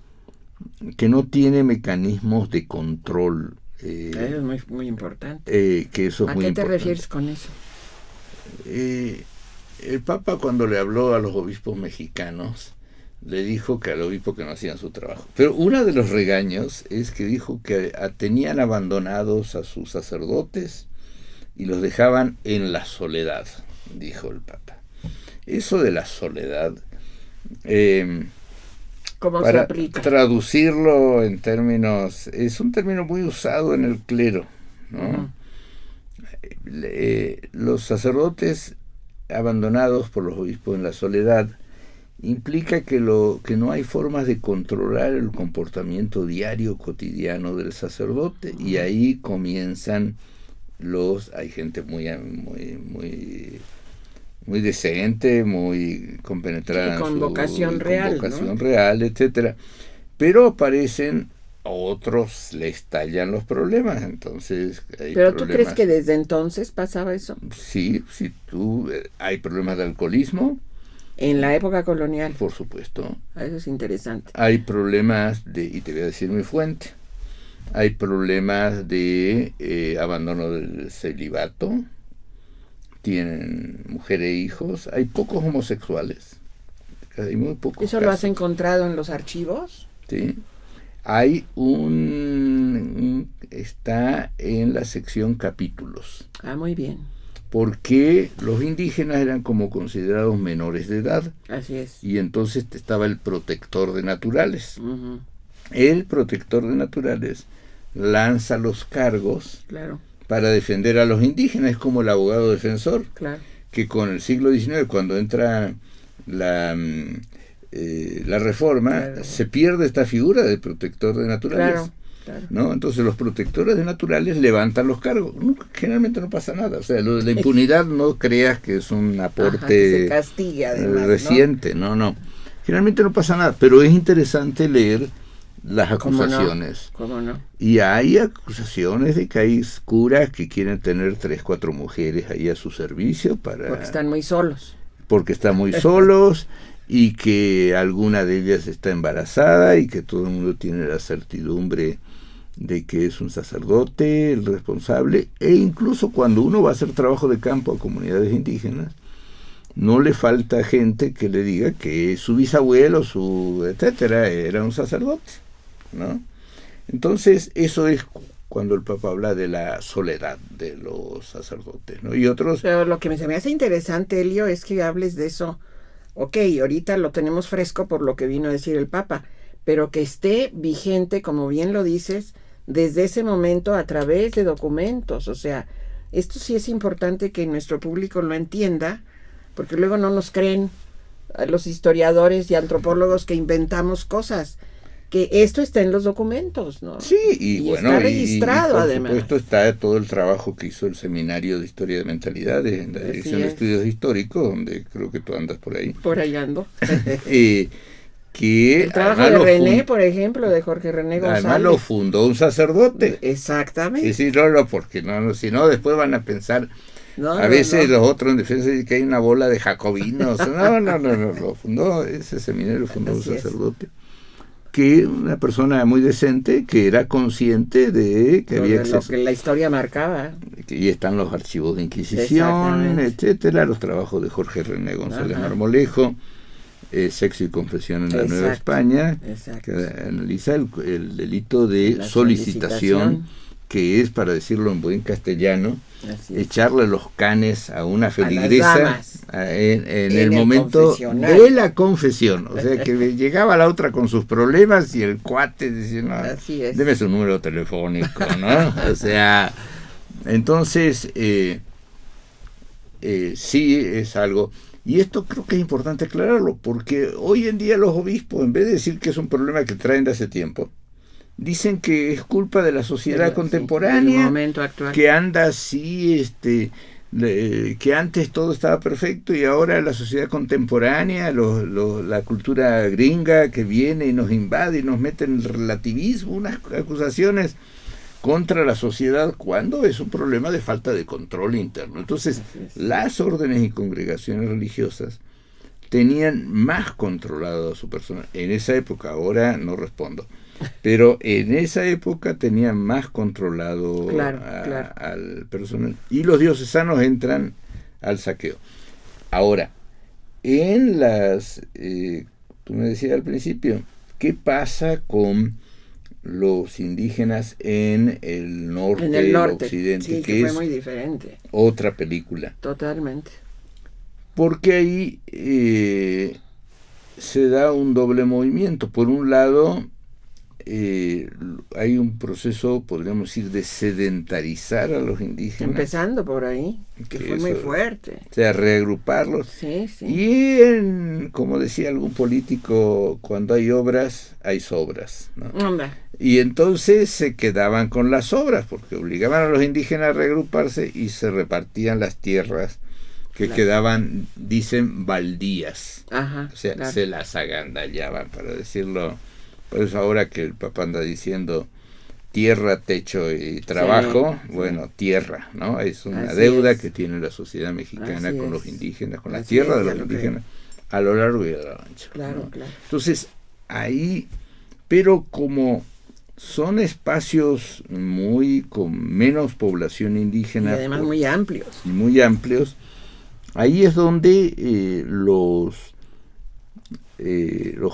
Speaker 4: que no tiene mecanismos de control.
Speaker 3: Eso es muy, muy importante.
Speaker 4: Que eso es
Speaker 3: ¿A
Speaker 4: muy
Speaker 3: qué
Speaker 4: importante.
Speaker 3: te refieres con eso?
Speaker 4: El Papa, cuando le habló a los obispos mexicanos, le dijo que al obispo que no hacían su trabajo. Pero uno de los regaños es que dijo que tenían abandonados a sus sacerdotes y los dejaban en la soledad, dijo el Papa. Eso de la soledad,
Speaker 3: ¿Cómo
Speaker 4: para
Speaker 3: se aplica?
Speaker 4: traducirlo en términos, es un término muy usado en el clero, ¿no? Los sacerdotes abandonados por los obispos en la soledad implica que no hay formas de controlar el comportamiento diario, cotidiano del sacerdote, y ahí comienzan hay gente muy decente, muy compenetrada,
Speaker 3: con vocación real, ¿no?
Speaker 4: real, etcétera, pero aparecen otros, le estallan los problemas, entonces hay
Speaker 3: ¿Pero
Speaker 4: problemas.
Speaker 3: tú crees que desde entonces pasaba eso?
Speaker 4: Sí, hay problemas de alcoholismo.
Speaker 3: En la época colonial.
Speaker 4: Por supuesto.
Speaker 3: Eso es interesante.
Speaker 4: Hay problemas y te voy a decir mi fuente, hay problemas de abandono del celibato, tienen mujer e hijos, hay pocos homosexuales, hay muy pocos
Speaker 3: ¿Eso
Speaker 4: casos.
Speaker 3: lo has encontrado en los archivos?
Speaker 4: Sí. Hay está en la sección capítulos.
Speaker 3: Ah, muy bien.
Speaker 4: Porque los indígenas eran como considerados menores de edad.
Speaker 3: Así es.
Speaker 4: Y entonces estaba el protector de naturales.
Speaker 3: Uh-huh.
Speaker 4: El protector de naturales lanza los cargos,
Speaker 3: claro,
Speaker 4: para defender a los indígenas. Es como el abogado defensor,
Speaker 3: claro,
Speaker 4: que con el siglo XIX, cuando entra la reforma, claro, se pierde esta figura de protector de naturales.
Speaker 3: Claro. Claro.
Speaker 4: ¿No? Entonces los protectores de naturales levantan los cargos. Generalmente no pasa nada. O sea, lo de la impunidad no creas que es un aporte
Speaker 3: que se castiga además,
Speaker 4: reciente. No. Generalmente no pasa nada. Pero es interesante leer las acusaciones.
Speaker 3: ¿Cómo no?
Speaker 4: Y hay acusaciones de que hay curas que quieren tener 3, 4 mujeres ahí a su servicio
Speaker 3: porque están muy solos.
Speaker 4: Porque están muy solos. Y que alguna de ellas está embarazada y que todo el mundo tiene la certidumbre de que es un sacerdote el responsable, e incluso cuando uno va a hacer trabajo de campo a comunidades indígenas, no le falta gente que le diga que su bisabuelo, etcétera, era un sacerdote, ¿no? Entonces, eso es cuando el Papa habla de la soledad de los sacerdotes, ¿no? Y otros...
Speaker 3: Pero lo que se me hace interesante, Elio, es que hables de eso. Ok, ahorita lo tenemos fresco por lo que vino a decir el Papa, pero que esté vigente, como bien lo dices, desde ese momento a través de documentos. O sea, esto sí es importante que nuestro público lo entienda, porque luego no nos creen a los historiadores y antropólogos que inventamos cosas, que esto está en los documentos, ¿no?
Speaker 4: Sí, y bueno,
Speaker 3: está registrado,
Speaker 4: y por
Speaker 3: además.
Speaker 4: supuesto está todo el trabajo que hizo el Seminario de Historia de Mentalidades en la Dirección de Estudios Históricos, donde creo que tú andas por ahí.
Speaker 3: Por ahí ando.
Speaker 4: Que
Speaker 3: el trabajo de René, por ejemplo, de Jorge René González.
Speaker 4: Además lo fundó un sacerdote.
Speaker 3: Exactamente.
Speaker 4: Sí, no, porque si no después van a pensar, a veces los otros en defensa dicen que hay una bola de jacobinos. No, lo fundó, ese seminario lo fundó un sacerdote. Que una persona muy decente, que era consciente de que había acceso.
Speaker 3: Lo que la historia marcaba.
Speaker 4: Y están los archivos de Inquisición, etcétera, los trabajos de Jorge René González Marmolejo, Sexo y Confesión en la Nueva España, que analiza el delito de solicitación, que es, para decirlo en buen castellano, echarle los canes a una feligresa en el momento de la confesión. O sea, que llegaba la otra con sus problemas y el cuate decía, no, deme su número telefónico, ¿no? O sea, entonces, sí es algo. Y esto creo que es importante aclararlo, porque hoy en día los obispos, en vez de decir que es un problema que traen de hace tiempo, dicen que es culpa de la sociedad contemporánea,
Speaker 3: del momento actual,
Speaker 4: que anda así, que antes todo estaba perfecto y ahora la sociedad contemporánea, la cultura gringa que viene y nos invade y nos mete en el relativismo, unas acusaciones contra la sociedad, cuando es un problema de falta de control interno. Entonces, las órdenes y congregaciones religiosas tenían más controlado a su persona. En esa época, ahora no respondo, pero en esa época tenían más controlado al personal. Y los diocesanos entran al saqueo. Ahora, en tú me decías al principio, ¿qué pasa con los indígenas en el norte, el occidente?
Speaker 3: Sí, que fue muy diferente.
Speaker 4: Otra película.
Speaker 3: Totalmente.
Speaker 4: Porque ahí se da un doble movimiento. Por un lado, hay un proceso, podríamos decir, de sedentarizar a los indígenas.
Speaker 3: Empezando por ahí, que fue muy fuerte.
Speaker 4: O sea, reagruparlos.
Speaker 3: Sí.
Speaker 4: Y como decía algún político, cuando hay obras, hay sobras, ¿no? Y entonces se quedaban con las obras, porque obligaban a los indígenas a reagruparse y se repartían las tierras que quedaban, dicen, baldías. O sea, se las agandallaban, para decirlo. Por eso ahora que el Papa anda diciendo tierra, techo y trabajo, tierra, ¿no? Es una deuda que tiene la sociedad mexicana con los indígenas, con la tierra de los indígenas, a lo largo y a lo ancho.
Speaker 3: Claro.
Speaker 4: Entonces, ahí, pero como son espacios con menos población indígena.
Speaker 3: Y además muy
Speaker 4: amplios. Ahí es donde los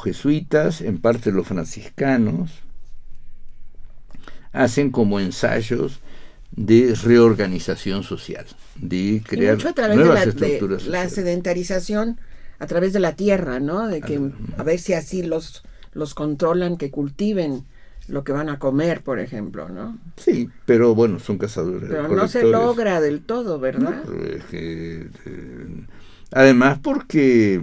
Speaker 4: jesuitas, en parte los franciscanos, hacen como ensayos de reorganización social, de crear nuevas estructuras sociales.
Speaker 3: La sedentarización a través de la tierra, ¿no? De que a ver si así los controlan, que cultiven lo que van a comer, por ejemplo, ¿no?
Speaker 4: Sí, pero bueno, son cazadores.
Speaker 3: Pero no se logra del todo, ¿verdad?
Speaker 4: Además porque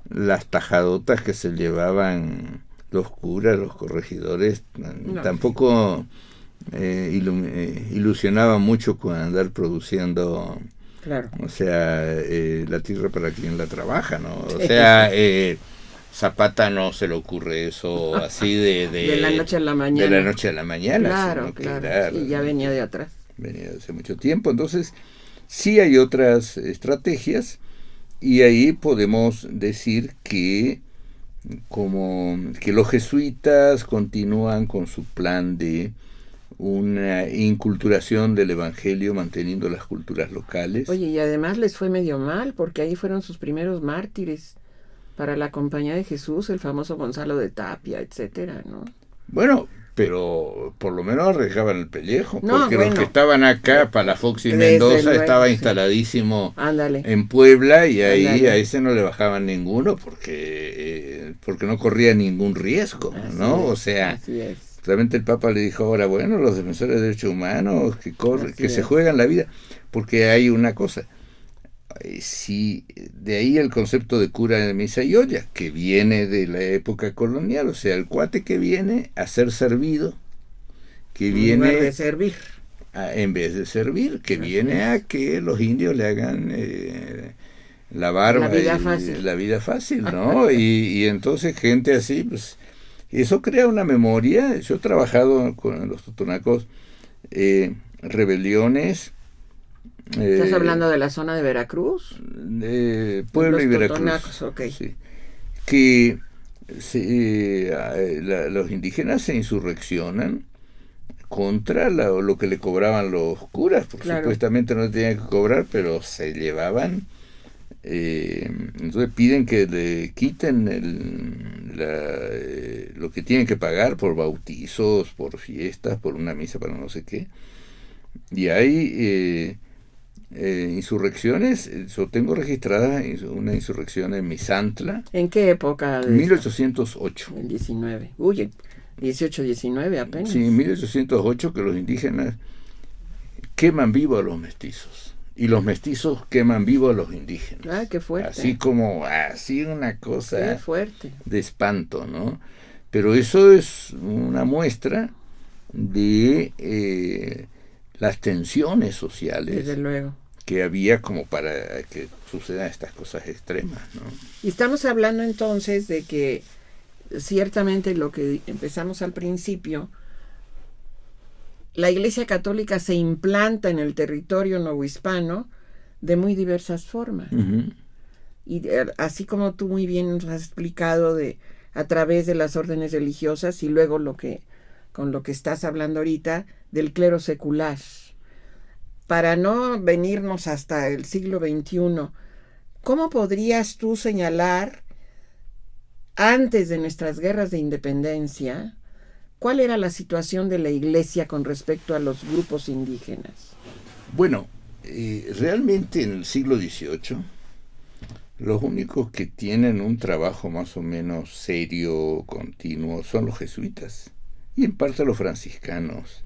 Speaker 4: las tajadotas que se llevaban los curas, los corregidores, tampoco ilusionaban mucho con andar produciendo, o sea, la tierra para quien la trabaja, ¿no? O sea, Zapata no se le ocurre eso así de
Speaker 3: la noche a la mañana.
Speaker 4: De la noche a la mañana.
Speaker 3: Claro. Y ya venía de atrás.
Speaker 4: Venía de hace mucho tiempo. Entonces, sí hay otras estrategias, y ahí podemos decir que los jesuitas continúan con su plan de una inculturación del evangelio, manteniendo las culturas locales.
Speaker 3: Oye, y además les fue medio mal, porque ahí fueron sus primeros mártires para la Compañía de Jesús, el famoso Gonzalo de Tapia, etcétera, ¿no?
Speaker 4: Bueno, pero por lo menos arriesgaban el pellejo, porque los que estaban acá, Palafox y Mendoza, estaba instaladísimo en Puebla, y ahí a ese no le bajaban ninguno, porque no corría ningún riesgo, ¿no? O sea, realmente el Papa le dijo ahora, bueno, los defensores de derechos humanos que se juegan la vida, porque hay una cosa. sí, de ahí el concepto de cura de misa y olla, que viene de la época colonial, o sea, el cuate que viene a ser servido, que viene
Speaker 3: en lugar de servir.
Speaker 4: En vez de servir, que
Speaker 3: Así
Speaker 4: viene a que los indios le hagan la barba, la vida fácil, ¿no? y entonces gente así, pues, eso crea una memoria. Yo he trabajado con los totonacos, rebeliones.
Speaker 3: ¿Estás hablando de la zona de Veracruz?
Speaker 4: De Puebla y Veracruz.
Speaker 3: Okay.
Speaker 4: Sí. Que los indígenas se insurreccionan contra lo que le cobraban los curas, porque supuestamente no tenían que cobrar, pero se llevaban. Entonces piden que le quiten lo que tienen que pagar por bautizos, por fiestas, por una misa para no sé qué. Y hay insurrecciones. Yo tengo registrada una insurrección en Misantla.
Speaker 3: ¿En qué época?
Speaker 4: 1808.
Speaker 3: El 19. Uy, 18, 19 apenas.
Speaker 4: Sí, 1808, que los indígenas queman vivo a los mestizos. Y los mestizos queman vivo a los indígenas.
Speaker 3: Ah, qué fuerte.
Speaker 4: Así una cosa
Speaker 3: qué fuerte.
Speaker 4: De espanto, ¿no? Pero eso es una muestra de las tensiones sociales.
Speaker 3: Desde luego.
Speaker 4: Que había como para que sucedan estas cosas extremas, ¿no?
Speaker 3: Y estamos hablando entonces de que ciertamente lo que empezamos al principio, la Iglesia Católica se implanta en el territorio novohispano de muy diversas formas.
Speaker 4: Uh-huh.
Speaker 3: Y así como tú muy bien nos has explicado a través de las órdenes religiosas y luego con lo que estás hablando ahorita del clero secular. Para no venirnos hasta el siglo XXI, ¿cómo podrías tú señalar, antes de nuestras guerras de independencia, cuál era la situación de la Iglesia con respecto a los grupos indígenas?
Speaker 4: Bueno, realmente en el siglo XVIII, los únicos que tienen un trabajo más o menos serio, continuo, son los jesuitas y en parte los franciscanos.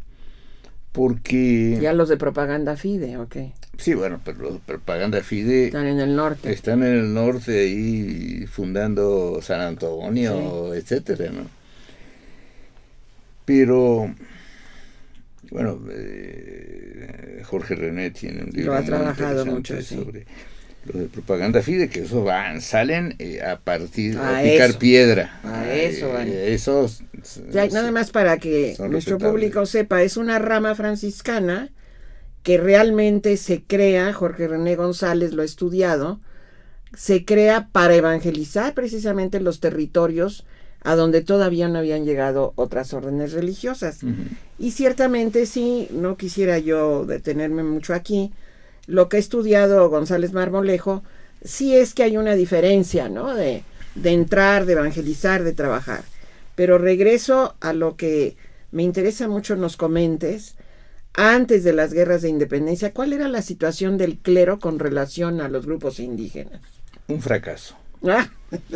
Speaker 4: Porque...
Speaker 3: Ya los de Propaganda Fide, ¿ok?
Speaker 4: Sí, bueno, pero los de Propaganda Fide...
Speaker 3: Están en el norte.
Speaker 4: Están en el norte ahí fundando San Antonio, sí, etcétera, ¿no? Pero, bueno, Jorge René tiene un libro
Speaker 3: lo ha trabajado mucho,
Speaker 4: sobre los de Propaganda Fide, que esos salen a picar piedra.
Speaker 3: Eso van.
Speaker 4: Esos...
Speaker 3: Ya, nada más para que nuestro público sepa, es una rama franciscana que realmente se crea, Jorge René González lo ha estudiado, se crea para evangelizar precisamente los territorios a donde todavía no habían llegado otras órdenes religiosas. Uh-huh. Y ciertamente sí, no quisiera yo detenerme mucho aquí, lo que ha estudiado González Marmolejo, sí es que hay una diferencia, ¿no? De entrar, de evangelizar, de trabajar. Pero regreso a lo que me interesa mucho nos comentes. Antes de las guerras de independencia, ¿cuál era la situación del clero con relación a los grupos indígenas?
Speaker 4: Un fracaso.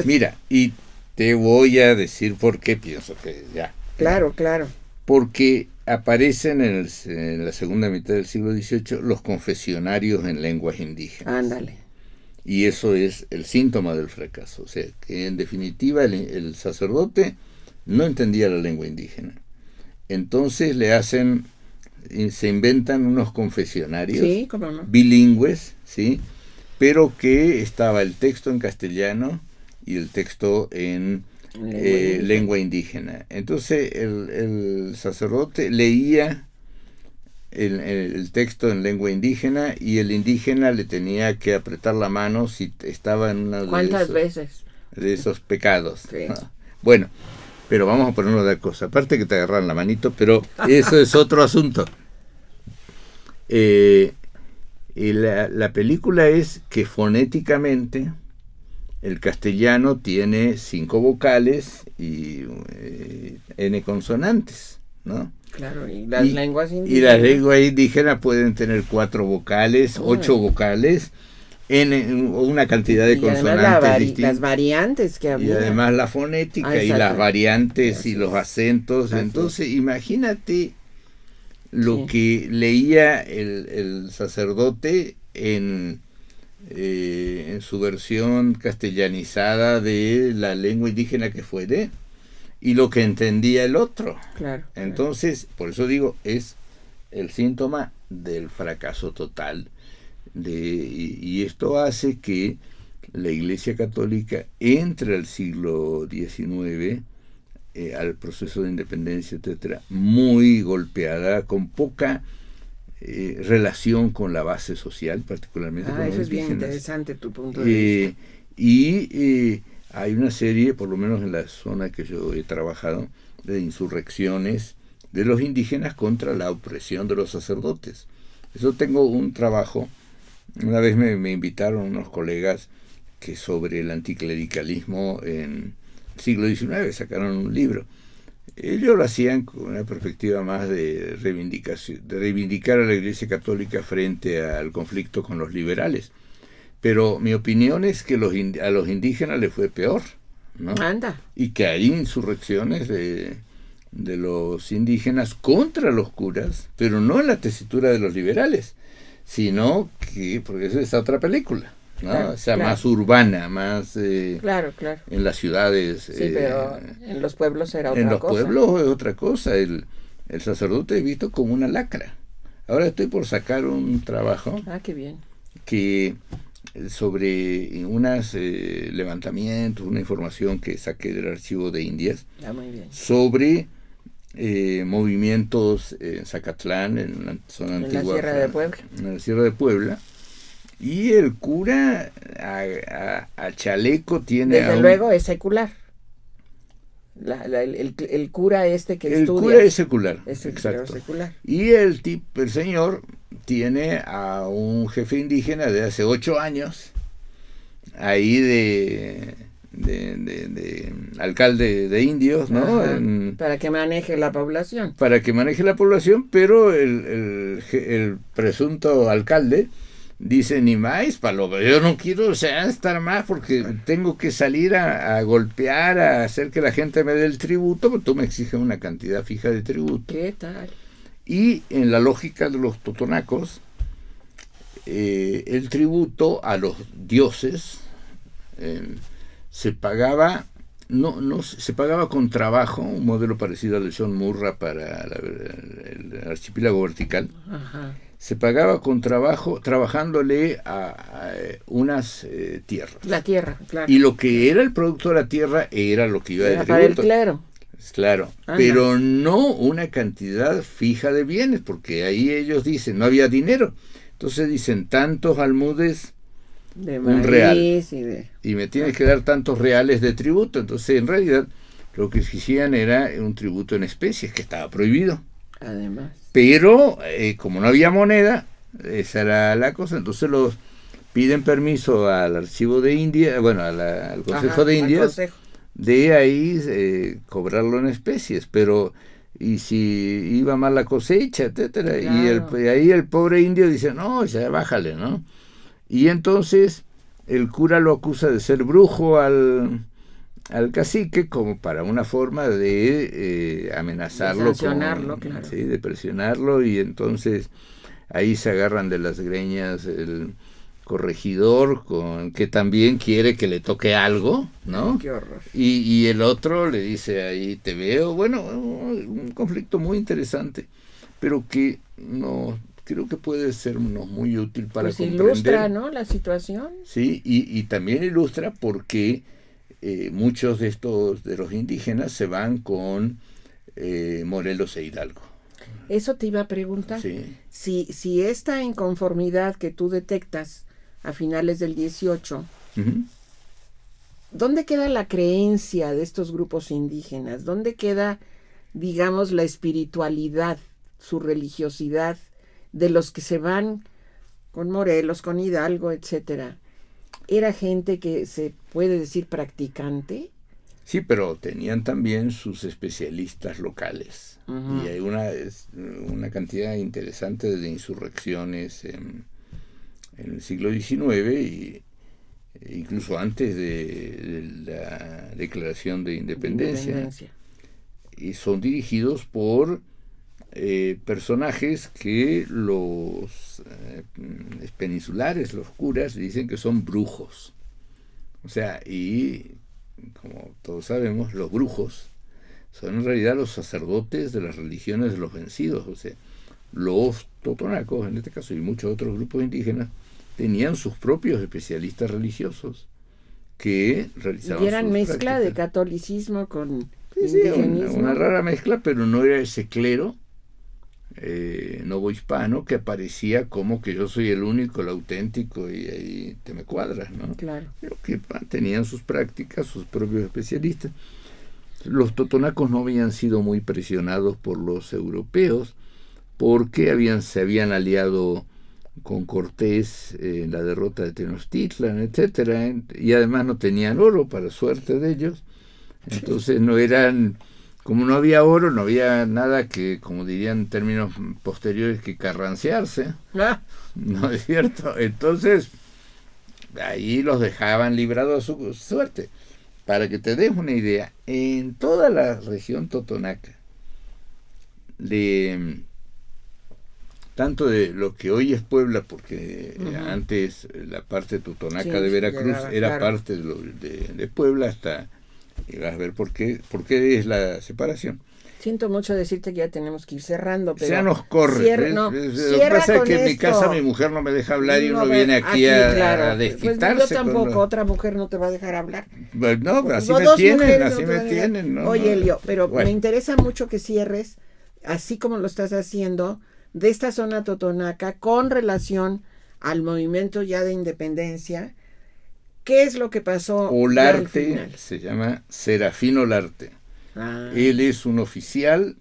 Speaker 4: Mira, y te voy a decir por qué pienso que ya.
Speaker 3: Claro.
Speaker 4: Porque aparecen en la segunda mitad del siglo XVIII los confesionarios en lenguas indígenas.
Speaker 3: Ándale.
Speaker 4: Y eso es el síntoma del fracaso. O sea, que en definitiva el sacerdote no entendía la lengua indígena. Entonces se inventan unos confesionarios,
Speaker 3: sí, ¿cómo no?
Speaker 4: Bilingües, ¿sí? Pero que estaba el texto en castellano y el texto en lengua indígena. Entonces el sacerdote leía el texto en lengua indígena y el indígena le tenía que apretar la mano si estaba en una de esos pecados.
Speaker 3: Sí.
Speaker 4: Bueno, pero vamos a ponernos de cosa. Aparte que te agarran la manito, pero eso es otro asunto. Y la película es que fonéticamente el castellano tiene 5 vocales y N consonantes, ¿no?
Speaker 3: Claro, y las lenguas indígenas.
Speaker 4: Y las lenguas indígenas pueden tener 4 vocales, 8 vocales, una cantidad de consonantes distintas.
Speaker 3: Las variantes que había.
Speaker 4: Y además la fonética y las variantes y los acentos. Entonces, imagínate lo que leía el sacerdote en en su versión castellanizada de la lengua indígena que fue de, y lo que entendía el otro.
Speaker 3: Claro.
Speaker 4: Entonces, por eso digo, es el síntoma del fracaso total. Y esto hace que la Iglesia Católica entre al siglo XIX, al proceso de independencia, etcétera, muy golpeada, con poca relación con la base social, particularmente con los
Speaker 3: eso es bien
Speaker 4: indígenas.
Speaker 3: interesante tu punto de vista.
Speaker 4: Y hay una serie, por lo menos en la zona que yo he trabajado, de insurrecciones de los indígenas contra la opresión de los sacerdotes. Eso tengo un trabajo. Una vez me invitaron unos colegas que sobre el anticlericalismo en el siglo XIX sacaron un libro. Ellos lo hacían con una perspectiva más de reivindicación, de reivindicar a la Iglesia Católica frente al conflicto con los liberales. Pero mi opinión es que a los indígenas les fue peor, ¿no?
Speaker 3: Anda.
Speaker 4: Y que hay insurrecciones de los indígenas contra los curas, pero no en la tesitura de los liberales, sino que, porque eso es otra película, ¿no?
Speaker 3: Claro,
Speaker 4: o sea,
Speaker 3: claro.
Speaker 4: más urbana, más
Speaker 3: Claro.
Speaker 4: en las ciudades.
Speaker 3: Sí, pero en los pueblos era otra cosa.
Speaker 4: En los pueblos es otra cosa. El sacerdote es visto como una lacra. Ahora estoy por sacar un trabajo
Speaker 3: Qué bien.
Speaker 4: que sobre unos levantamientos, una información que saqué del archivo de Indias,
Speaker 3: Muy bien.
Speaker 4: sobre movimientos en Zacatlán, en la zona antigua,
Speaker 3: En la Sierra de Puebla.
Speaker 4: en la Sierra de Puebla, y el cura a chaleco tiene...
Speaker 3: Desde luego es secular. El cura que estudia.
Speaker 4: El cura es secular,
Speaker 3: Es
Speaker 4: exacto.
Speaker 3: secular.
Speaker 4: Y el señor tiene a un jefe indígena de hace 8 años, ahí de alcalde de indios, ¿no?
Speaker 3: Ajá, para que maneje la población.
Speaker 4: Para que maneje la población, pero el presunto alcalde dice: ni más, Palomo, yo no quiero estar más porque tengo que salir a golpear, a hacer que la gente me dé el tributo, porque tú me exiges una cantidad fija de tributo.
Speaker 3: ¿Qué tal?
Speaker 4: Y en la lógica de los totonacos, el tributo a los dioses se pagaba, no se pagaba con trabajo, un modelo parecido al de John Murra para el archipiélago vertical.
Speaker 3: Ajá.
Speaker 4: Se pagaba con trabajo, trabajándole a unas tierras.
Speaker 3: La tierra, claro.
Speaker 4: Y lo que era el producto de la tierra era lo que iba de
Speaker 3: Era
Speaker 4: tributo.
Speaker 3: para el clero.
Speaker 4: Claro, pero no una cantidad fija de bienes, porque ahí ellos dicen, no había dinero. Entonces dicen, tantos almudes,
Speaker 3: De
Speaker 4: un
Speaker 3: maíz
Speaker 4: real.
Speaker 3: y
Speaker 4: me tienes que dar tantos reales de tributo. Entonces, en realidad, lo que exigían era un tributo en especies, que estaba prohibido.
Speaker 3: además.
Speaker 4: Pero, como no había moneda, esa era la cosa. Entonces los piden permiso al archivo de India, bueno, al Consejo de Indias,
Speaker 3: Consejo.
Speaker 4: de ahí cobrarlo en especies, pero y si iba mal la cosecha, etcétera,
Speaker 3: Claro.
Speaker 4: y ahí el pobre indio dice, no, ya bájale, ¿no? Y entonces el cura lo acusa de ser brujo al cacique, como para una forma de amenazarlo,
Speaker 3: De sancionarlo, claro.
Speaker 4: sí, de presionarlo, y entonces ahí se agarran de las greñas el corregidor, que también quiere que le toque algo, ¿no?
Speaker 3: Qué horror.
Speaker 4: Y el otro le dice, ahí te veo. Bueno, un conflicto muy interesante, pero que no creo que puede sernos muy útil para
Speaker 3: Pues
Speaker 4: comprender.
Speaker 3: ilustra, ¿no?, la situación.
Speaker 4: Sí, y también ilustra porque muchos de los indígenas se van con Morelos e Hidalgo.
Speaker 3: Eso te iba a preguntar.
Speaker 4: Sí.
Speaker 3: Si esta inconformidad que tú detectas a finales del 18,
Speaker 4: Uh-huh.
Speaker 3: ¿dónde queda la creencia de estos grupos indígenas? ¿Dónde queda, digamos, la espiritualidad, su religiosidad de los que se van con Morelos, con Hidalgo, etcétera? ¿Era gente que se puede decir practicante?
Speaker 4: Sí, pero tenían también sus especialistas locales.
Speaker 3: Uh-huh.
Speaker 4: Y hay una cantidad interesante de insurrecciones en el siglo XIX, e incluso antes de la Declaración de Independencia. Y son dirigidos por personajes que los peninsulares, los curas, dicen que son brujos. O sea, y como todos sabemos, los brujos son en realidad los sacerdotes de las religiones de los vencidos. O sea, los totonacos, en este caso, y muchos otros grupos indígenas, tenían sus propios especialistas religiosos que realizaban
Speaker 3: y eran
Speaker 4: sus
Speaker 3: mezcla
Speaker 4: prácticas.
Speaker 3: de catolicismo con
Speaker 4: Sí,
Speaker 3: indigenismo.
Speaker 4: una rara mezcla, pero no era ese clero novohispano que aparecía como que yo soy el único, el auténtico, y ahí te me cuadras, ¿no?
Speaker 3: Claro.
Speaker 4: Pero que tenían sus prácticas, sus propios especialistas. Los totonacos no habían sido muy presionados por los europeos porque se habían aliado con Cortés en la derrota de Tenochtitlan, etcétera, y además no tenían oro, para suerte de ellos. Entonces no eran, como no había oro, no había nada que, como dirían en términos posteriores, que carrancearse.
Speaker 3: Ah,
Speaker 4: ¿No es cierto? Entonces, ahí los dejaban librados a su suerte. Para que te des una idea, en toda la región totonaca, tanto de lo que hoy es Puebla, porque antes la parte totonaca
Speaker 3: Sí,
Speaker 4: de Veracruz
Speaker 3: llegaba,
Speaker 4: era
Speaker 3: claro.
Speaker 4: parte de Puebla, hasta, y vas a ver por qué es la separación.
Speaker 3: siento mucho decirte que ya tenemos que ir cerrando, pero
Speaker 4: Ya nos corre.
Speaker 3: cierra, no,
Speaker 4: Lo que
Speaker 3: cierra
Speaker 4: pasa es
Speaker 3: con
Speaker 4: que en mi
Speaker 3: esto.
Speaker 4: casa mi mujer no me deja hablar y
Speaker 3: No,
Speaker 4: uno viene aquí
Speaker 3: claro.
Speaker 4: a
Speaker 3: Pues
Speaker 4: desquitarse.
Speaker 3: yo tampoco,
Speaker 4: con los-
Speaker 3: otra mujer no te va a dejar hablar.
Speaker 4: Pues no, pero así
Speaker 3: No,
Speaker 4: me
Speaker 3: dos
Speaker 4: tienen,
Speaker 3: mujeres
Speaker 4: así
Speaker 3: no te
Speaker 4: me
Speaker 3: van a dejar.
Speaker 4: tienen. ¿No?
Speaker 3: Oye, Elio, pero
Speaker 4: Bueno.
Speaker 3: me interesa mucho que cierres, así como lo estás haciendo, de esta zona totonaca con relación al movimiento ya de independencia. ¿Qué es lo que pasó? ya al
Speaker 4: Olarte
Speaker 3: final?
Speaker 4: se llama Serafín Olarte.
Speaker 3: Ah,
Speaker 4: Él es un oficial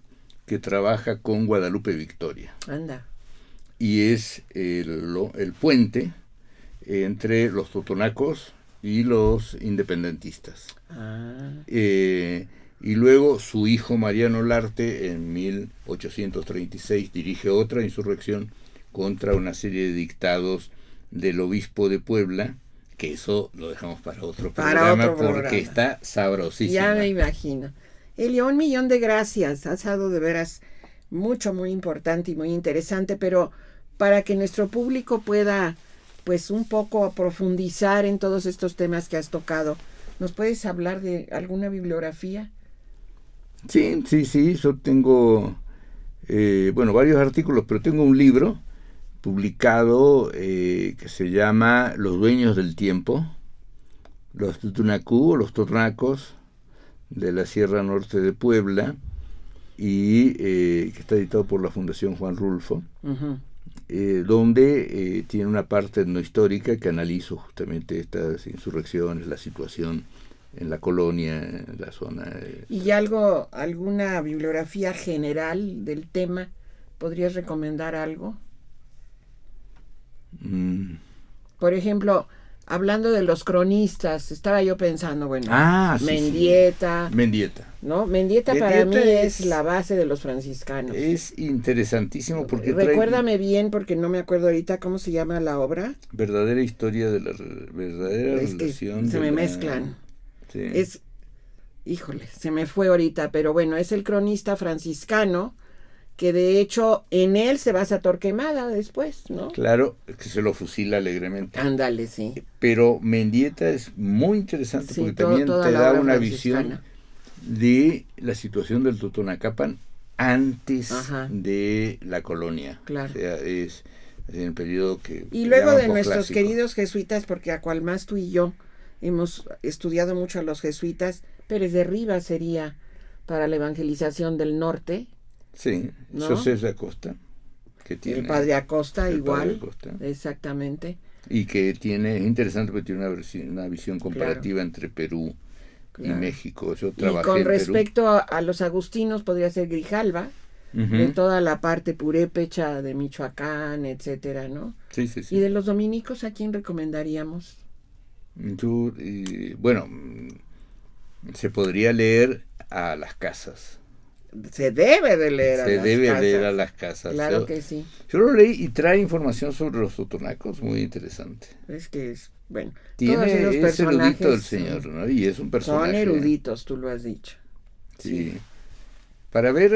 Speaker 4: que trabaja con Guadalupe Victoria
Speaker 3: anda.
Speaker 4: y es el puente entre los totonacos y los independentistas.
Speaker 3: Ah,
Speaker 4: Y luego su hijo Mariano Olarte en 1836 dirige otra insurrección contra una serie de dictados del obispo de Puebla, que eso lo dejamos para otro programa porque está sabrosísimo.
Speaker 3: ya me imagino. Elio, 1,000,000 de gracias. Has dado de veras mucho, muy importante y muy interesante, pero para que nuestro público pueda, pues, un poco profundizar en todos estos temas que has tocado, ¿nos puedes hablar de alguna bibliografía?
Speaker 4: Sí, yo tengo, varios artículos, pero tengo un libro publicado que se llama Los Dueños del Tiempo, los Tutunacú, los Totonacos de la Sierra Norte de Puebla, y que está editado por la Fundación Juan Rulfo,
Speaker 3: Uh-huh.
Speaker 4: donde tiene una parte etnohistórica que analizo justamente estas insurrecciones, la situación en la colonia, en la zona.
Speaker 3: ¿Y alguna bibliografía general del tema? ¿Podrías recomendar algo? Por ejemplo, hablando de los cronistas, estaba yo pensando, bueno,
Speaker 4: sí,
Speaker 3: Mendieta,
Speaker 4: Mendieta.
Speaker 3: ¿no? Mendieta para mí
Speaker 4: Mendieta
Speaker 3: es la base de los franciscanos.
Speaker 4: Es interesantísimo porque
Speaker 3: Recuérdame bien, porque no me acuerdo ahorita cómo se llama la obra.
Speaker 4: verdadera historia de la verdadera
Speaker 3: Es que
Speaker 4: relación.
Speaker 3: se me mezclan.
Speaker 4: Sí.
Speaker 3: Híjole, se me fue ahorita, pero bueno, es el cronista franciscano, que de hecho en él se basa Torquemada después, ¿no?
Speaker 4: Claro, que se lo fusila alegremente.
Speaker 3: Ándale, sí.
Speaker 4: Pero Mendieta es muy interesante
Speaker 3: Sí,
Speaker 4: porque
Speaker 3: toda
Speaker 4: también te
Speaker 3: la
Speaker 4: da
Speaker 3: obra
Speaker 4: una
Speaker 3: franciscana.
Speaker 4: visión de la situación del Totonacapan antes
Speaker 3: Ajá.
Speaker 4: de la colonia.
Speaker 3: Claro.
Speaker 4: O sea, es en el periodo que
Speaker 3: Y luego
Speaker 4: llaman
Speaker 3: de nuestros
Speaker 4: posclásico.
Speaker 3: queridos jesuitas, porque a cual más tú y yo hemos estudiado mucho a los jesuitas, Pérez de Rivas sería para la evangelización del norte,
Speaker 4: Sí,
Speaker 3: ¿no?
Speaker 4: José de Acosta, que tiene
Speaker 3: el padre Acosta
Speaker 4: el
Speaker 3: igual,
Speaker 4: padre Acosta,
Speaker 3: exactamente.
Speaker 4: y que es interesante porque tiene una visión comparativa entre Perú y
Speaker 3: Claro.
Speaker 4: México. Yo
Speaker 3: Y
Speaker 4: trabajé
Speaker 3: con
Speaker 4: en Perú.
Speaker 3: respecto a los agustinos podría ser Grijalva,
Speaker 4: Ujú.
Speaker 3: de toda la parte purépecha de Michoacán, etcétera, ¿no?
Speaker 4: Sí.
Speaker 3: Y de los dominicos, ¿a quién recomendaríamos?
Speaker 4: Yo, se podría leer a las casas.
Speaker 3: Se debe de leer a
Speaker 4: Se
Speaker 3: las
Speaker 4: debe
Speaker 3: casas.
Speaker 4: leer a las casas.
Speaker 3: Claro
Speaker 4: Yo-
Speaker 3: que sí.
Speaker 4: Yo lo leí y trae información sobre los totonacos muy interesante.
Speaker 3: Es que es, bueno,
Speaker 4: Tiene,
Speaker 3: todos esos
Speaker 4: es
Speaker 3: personajes
Speaker 4: erudito el señor, ¿no? Y es un personaje.
Speaker 3: son eruditos, tú lo has dicho.
Speaker 4: Sí. Para ver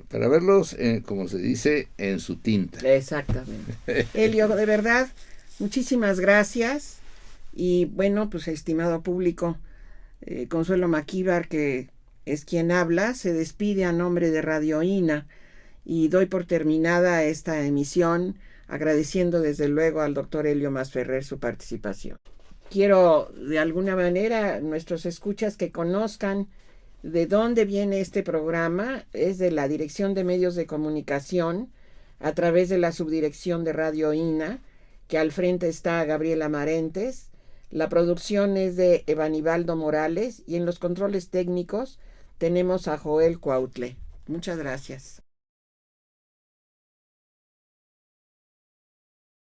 Speaker 4: para verlos, como se dice, en su tinta.
Speaker 3: Exactamente. Elio, de verdad, muchísimas gracias. Y bueno, pues estimado público, Consuelo Maquíbar, que es quien habla, se despide a nombre de Radio INA y doy por terminada esta emisión, agradeciendo desde luego al doctor Elio Masferrer su participación. Quiero de alguna manera nuestros escuchas que conozcan de dónde viene este programa. Es de la Dirección de Medios de Comunicación a través de la Subdirección de Radio INA, que al frente está Gabriela Marentes. La producción es de Evanibaldo Morales y en los controles técnicos tenemos a Joel Cuautle. Muchas gracias.